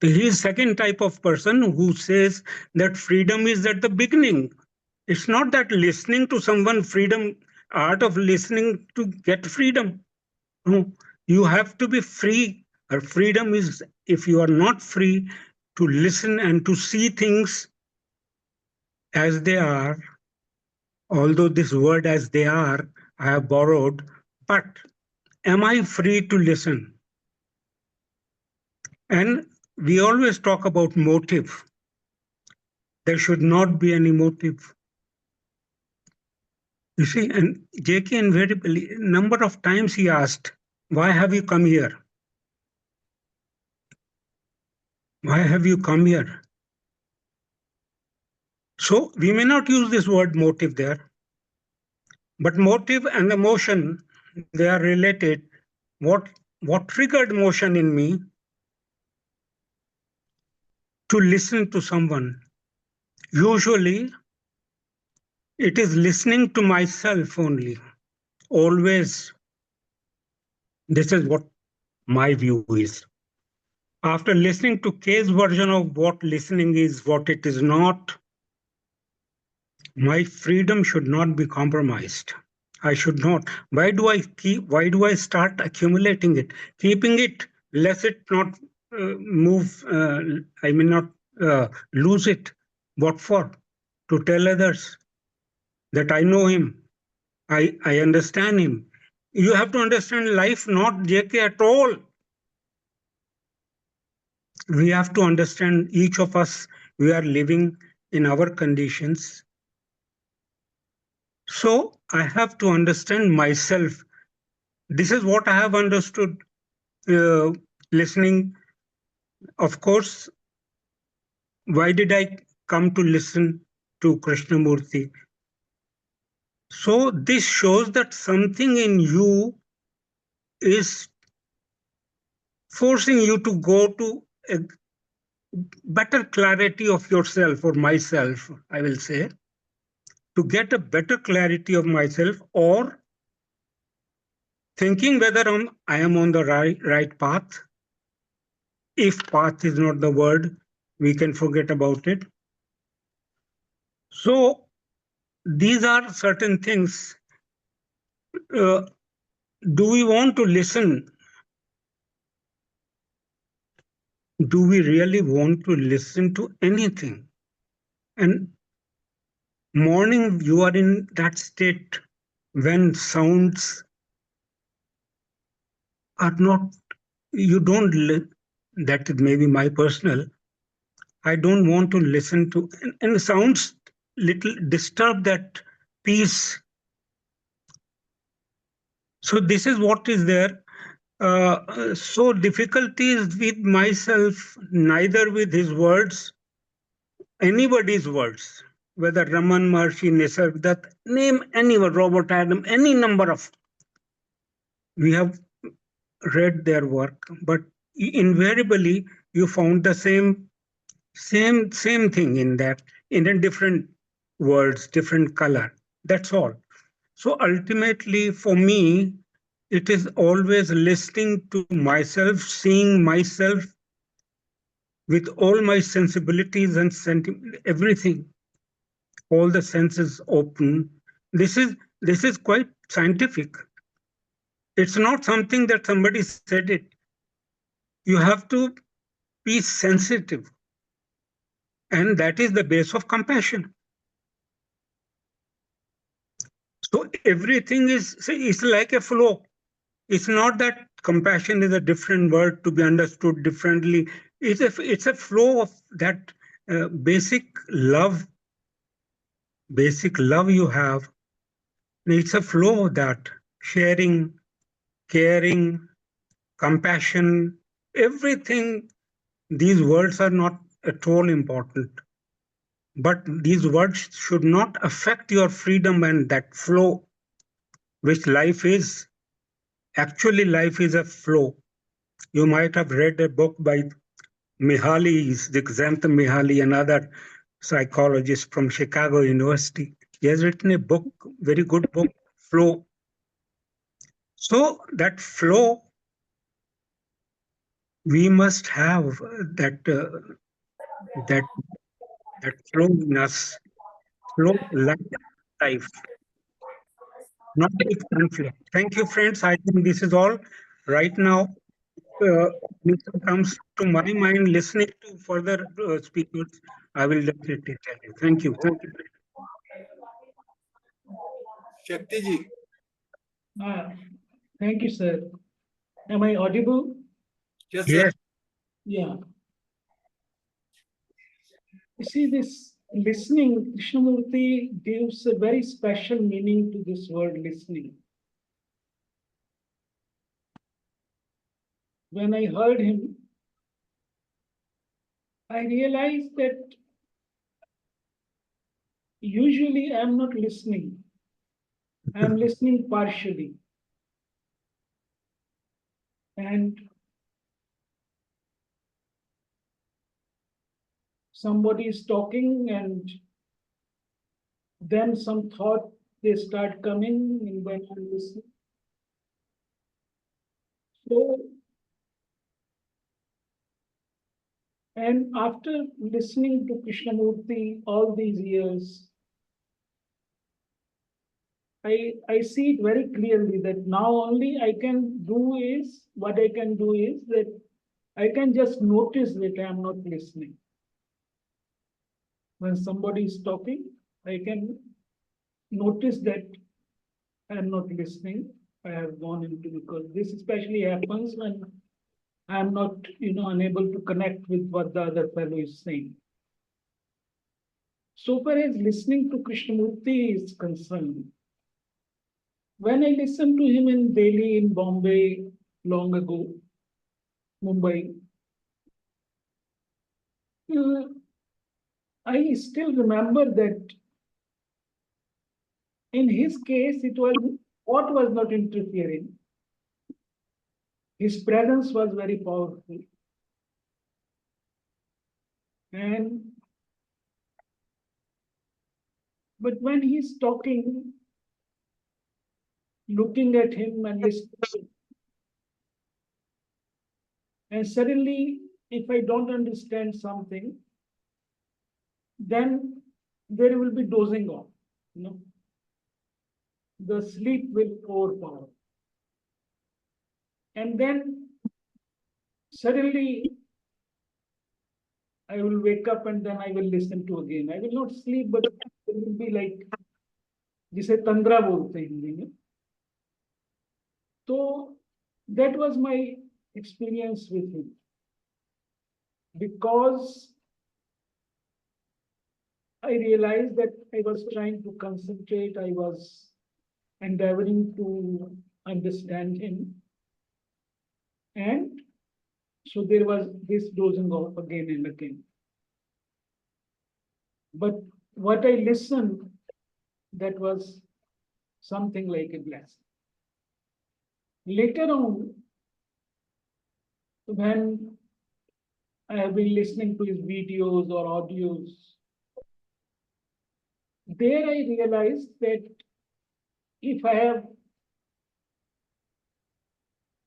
He is second type of person who says that freedom is at the beginning. It's not that listening to someone, freedom, art of listening to get freedom. No, you have to be free. Or freedom is if you are not free to listen and to see things as they are, although this word as they are, I have borrowed, but am I free to listen? And we always talk about motive. There should not be any motive. You see, and JK invariably, a number of times he asked, why have you come here? Why have you come here? So we may not use this word motive there, but motive and emotion, they are related. What triggered emotion in me to listen to someone? Usually, it is listening to myself only, always. This is what my view is. After listening to K's version of what listening is, what it is not, my freedom should not be compromised. I should not. Why do I start accumulating it? Keeping it, lest it not move, I may not lose it. What for? To tell others that I know him, I understand him. You have to understand life, not JK at all. We have to understand each of us, we are living in our conditions. So I have to understand myself. This is what I have understood listening. Of course, why did I come to listen to Krishnamurti? So this shows that something in you is forcing you to go to a better clarity of yourself or myself, I will say, to get a better clarity of myself, or thinking whether I am on the right path. If path is not the word, we can forget about it. So these are certain things. Do we want to listen? Do we really want to listen to anything? And morning, you are in that state when sounds are not, you don't, that is maybe my personal, I don't want to listen to, and sounds little disturb that peace. So this is what is there. So difficulties with myself, neither with his words, anybody's words, whether Raman Maharshi, Nisargadatta, name anyone, Robert Adam, any number of, we have read their work, but invariably you found the same thing in that, in a different words, different color. That's all. So ultimately, for me, it is always listening to myself, seeing myself with all my sensibilities and everything, all the senses open. This is quite scientific. It's not something that somebody said it. You have to be sensitive. And that is the base of compassion. So everything is like a flow. It's not that compassion is a different word to be understood differently. It's a flow of that basic love you have. It's a flow of that sharing, caring, compassion, everything. These words are not at all important. But these words should not affect your freedom and that flow, which life is. Actually, life is a flow. You might have read a book by Mihaly, Csikszentmihalyi Mihaly, another psychologist from Chicago University. He has written a book, very good book, Flow. So that flow, we must have that flow in us, flow like life, not with conflict. Thank you, friends. I think this is all right now. Anything comes to my mind listening to further speakers, I will definitely tell you. Thank you. Thank you. Shakti ji. Thank you, sir. Am I audible? Yes, Yes. sir. Yeah. You see, this listening, Krishnamurti gives a very special meaning to this word listening. When I heard him, I realized that usually I'm not listening. I'm listening partially. And somebody is talking, and then some thought they start coming, and when I'm listening. So, and after listening to Krishnamurti all these years, I see it very clearly that now only I can do is, what I can do is that I can just notice that I am not listening. when somebody is talking, I can notice that I am not listening. I have gone into, because this especially happens when I am not, unable to connect with what the other fellow is saying. So far as listening to Krishnamurti is concerned, when I listened to him in Delhi, in Bombay, long ago, Mumbai, I still remember that in his case, it was what was not interfering. His presence was very powerful. But when he's talking, looking at him and listening, and suddenly, if I don't understand something, then there will be dozing off. The sleep will overpower. And then suddenly I will wake up and then I will listen to again. I will not sleep, but it will be like, जिसे तंद्रा बोलते हैं हिंदी में. So that was my experience with him. Because I realized that I was trying to concentrate, I was endeavoring to understand him. And so there was this dozing off again and again. But what I listened, that was something like a blessing. Later on, when I have been listening to his videos or audios, there I realized that if I have,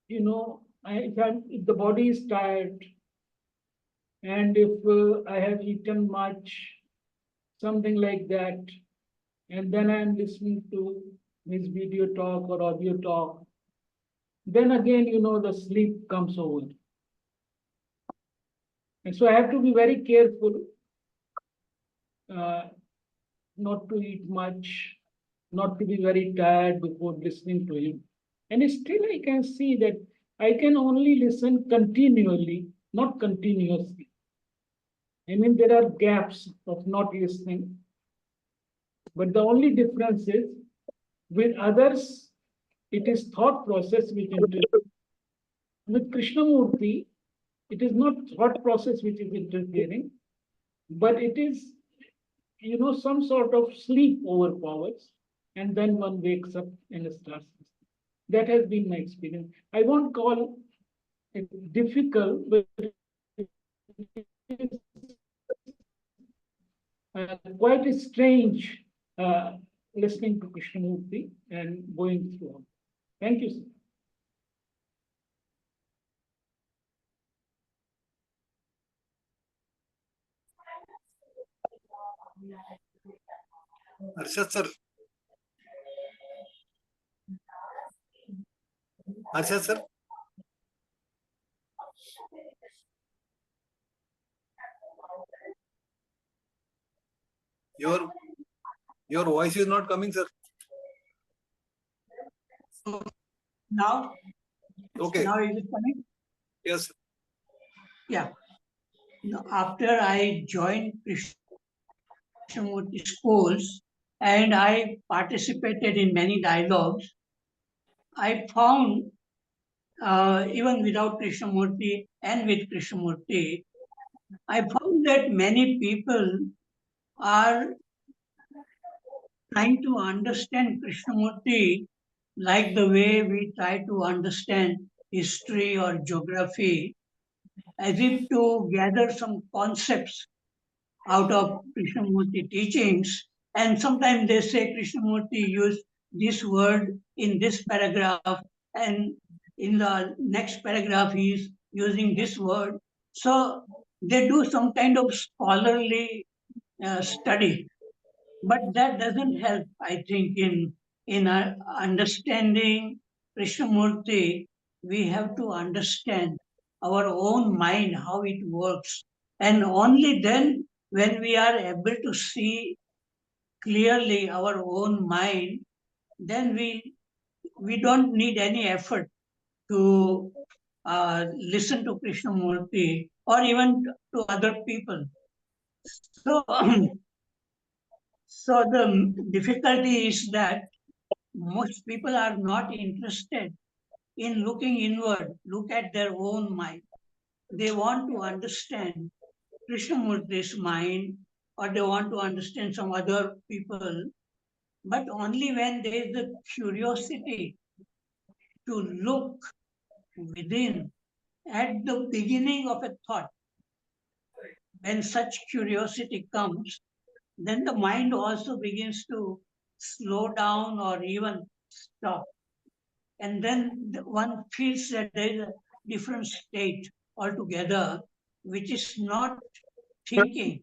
if the body is tired, and if I have eaten much, something like that, and then I am listening to his video talk or audio talk, then again, the sleep comes over. And so I have to be very careful not to eat much, not to be very tired before listening to him. And still I can see that I can only listen continually, not continuously. I mean, there are gaps of not listening. But the only difference is, with others, it is thought process which interferes. With Krishnamurti, it is not thought process which is interfering, but it is, some sort of sleep overpowers, and then one wakes up and starts. That has been my experience. I won't call it difficult, but it is quite strange listening to Krishnamurti and going through. Thank you, sir. Harshad sir. Harshad sir. Your voice is not coming, sir. Now? Okay. Now is it coming? Yes. Yeah. After I joined Krishnamurti schools and I participated in many dialogues, I found, even without Krishnamurti and with Krishnamurti, I found that many people are trying to understand Krishnamurti like the way we try to understand history or geography, as if to gather some concepts out of Krishnamurti teachings. And sometimes they say Krishnamurti used this word in this paragraph, and in the next paragraph he is using this word. So they do some kind of scholarly study. But that doesn't help, I think, in understanding Krishnamurti. We have to understand our own mind, how it works. And only then when we are able to see clearly our own mind, then we don't need any effort to listen to Krishnamurti or even to other people. So, so the difficulty is that most people are not interested in looking inward, look at their own mind. They want to understand Krishnamurti's mind, or they want to understand some other people, but only when there is a curiosity to look within at the beginning of a thought. When such curiosity comes, then the mind also begins to slow down or even stop. And then one feels that there is a different state altogether, which is not thinking.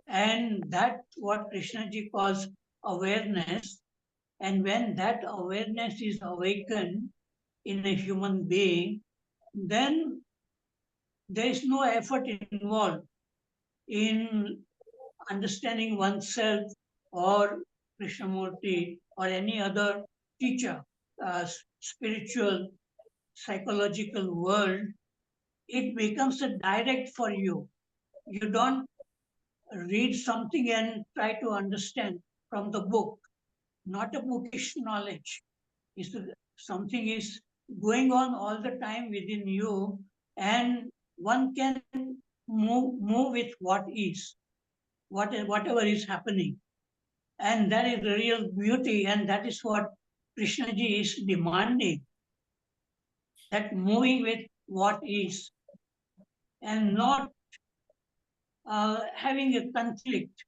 And that what Krishnaji calls awareness. And when that awareness is awakened in a human being, then there is no effort involved in understanding oneself or Krishnamurti or any other teacher, spiritual, psychological world. It becomes a direct for you. You don't read something and try to understand from the book, not a bookish knowledge. Something is going on all the time within you, and one can move with what is, whatever is happening. And that is the real beauty, and that is what Krishnaji is demanding. That moving with what is, and not having a conflict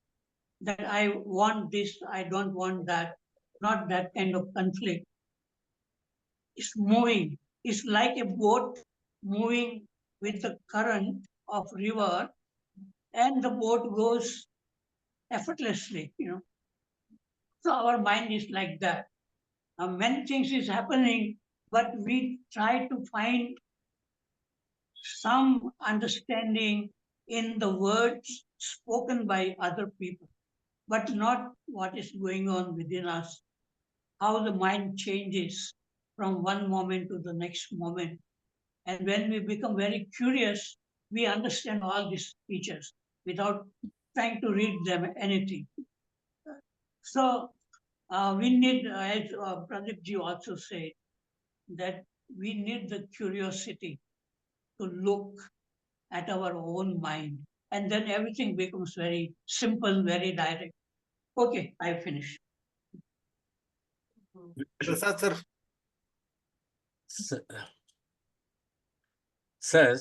that I want this, I don't want that, not that kind of conflict. It's moving. It's like a boat moving with the current of river, and the boat goes effortlessly, So our mind is like that. Many things is happening, but we try to find some understanding in the words spoken by other people, but not what is going on within us, how the mind changes from one moment to the next moment. And when we become very curious, we understand all these features without trying to read them anything. So we need, as Pradeep ji also said, that we need the curiosity to look at our own mind. And then everything becomes very simple, very direct. Okay, I finish. Prasad sir. Sir,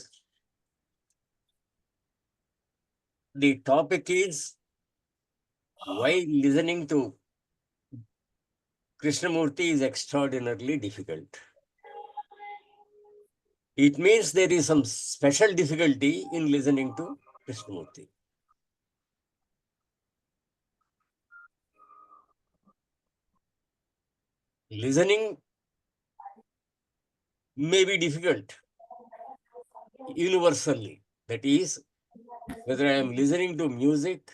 the topic is why listening to Krishnamurti is extraordinarily difficult. It means there is some special difficulty in listening to Krishnamurti. Listening may be difficult universally. That is, whether I am listening to music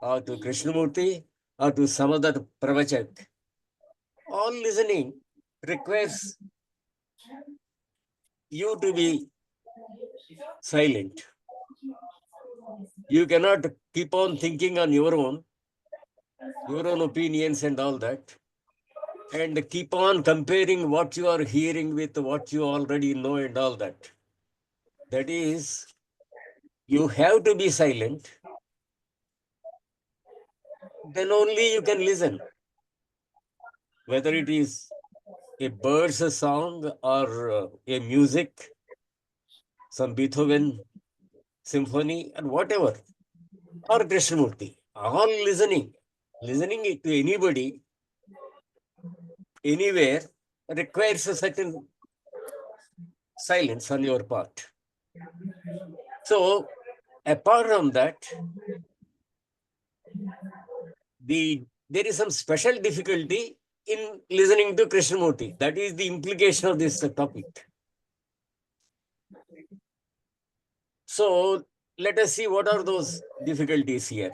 or to Krishnamurti or to some other pravachak, all listening requires you to be silent. You cannot keep on thinking on your own opinions and all that, and keep on comparing what you are hearing with what you already know and all that. That is, you have to be silent, then only you can listen. Whether it is a bird's song or a music, some Beethoven symphony and whatever, or Krishnamurti, all listening to anybody, anywhere, requires a certain silence on your part. So, apart from that, there is some special difficulty in listening to Krishnamurti. That is the implication of this topic. So, let us see what are those difficulties here.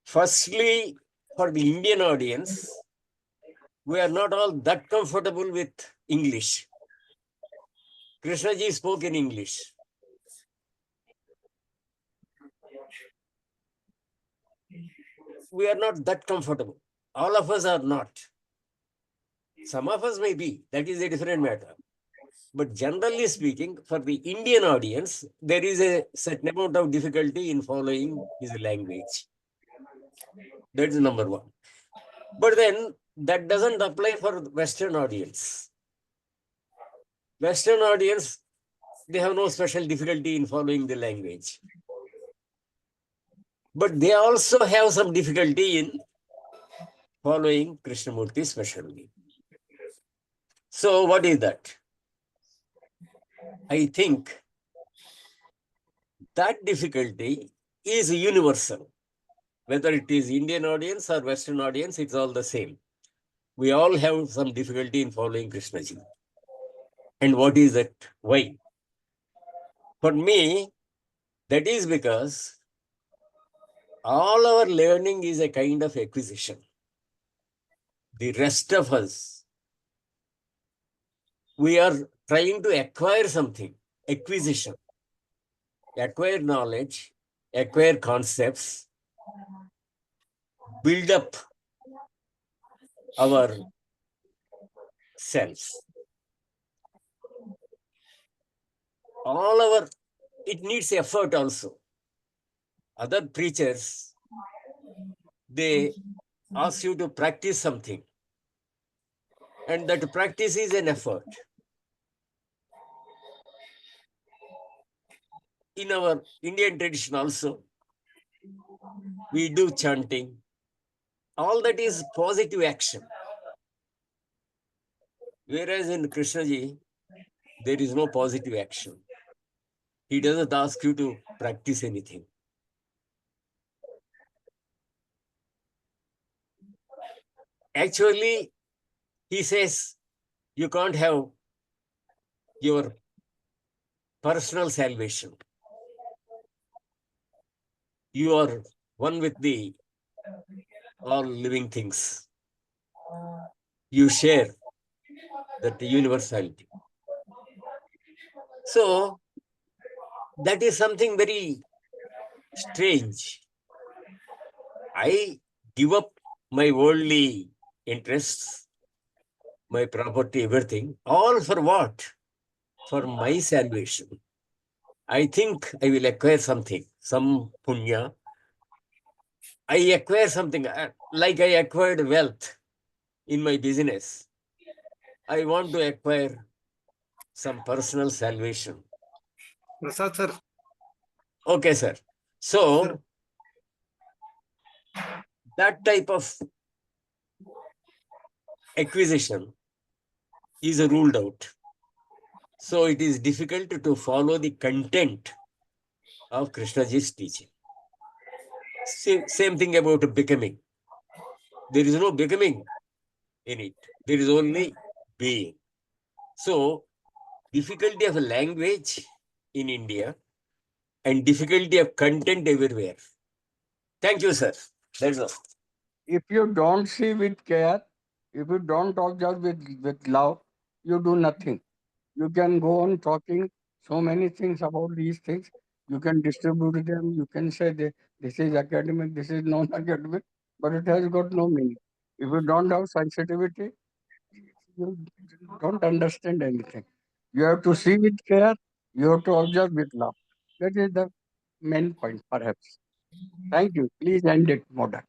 Firstly, for the Indian audience, we are not all that comfortable with English. Krishnaji spoke in English. We are not that comfortable. All of us are not. Some of us may be. That is a different matter. But generally speaking, for the Indian audience, there is a certain amount of difficulty in following his language. That is number one. But then that doesn't apply for Western audience. Western audience, they have no special difficulty in following the language. But they also have some difficulty in following Krishnamurti specially. So what is that? I think that difficulty is universal. Whether it is Indian audience or Western audience, it's all the same. We all have some difficulty in following Krishnaji. And what is that? Why? For me, that is because all our learning is a kind of acquisition. The rest of us, we are trying to acquire something, acquisition, acquire knowledge, acquire concepts, build up our selves. It needs effort also. Other preachers, they ask you to practice something. And that practice is an effort. In our Indian tradition also, we do chanting. All that is positive action. Whereas in Krishnaji, there is no positive action. He doesn't ask you to practice anything. Actually, he says you can't have your personal salvation. You are one with the all living things. You share that universality. So that is something very strange. I give up my worldly interests, my property, everything, all for what? For my salvation. I think I will acquire something, some punya. I acquire something, like I acquired wealth in my business. I want to acquire some personal salvation. Prasad sir. Okay, sir. So, that type of acquisition is ruled out. So, it is difficult to follow the content of Krishnaji's teaching. Same thing about becoming. There is no becoming in it. There is only being. So, difficulty of language in India and difficulty of content everywhere. Thank you, sir. That's all. If you don't see with care, if you don't observe with love, you do nothing. You can go on talking so many things about these things. You can distribute them. You can say that this is academic, this is non-academic, but it has got no meaning. If you don't have sensitivity, you don't understand anything. You have to see with care. You have to observe with love. That is the main point, perhaps. Thank you. Please end it, Modak.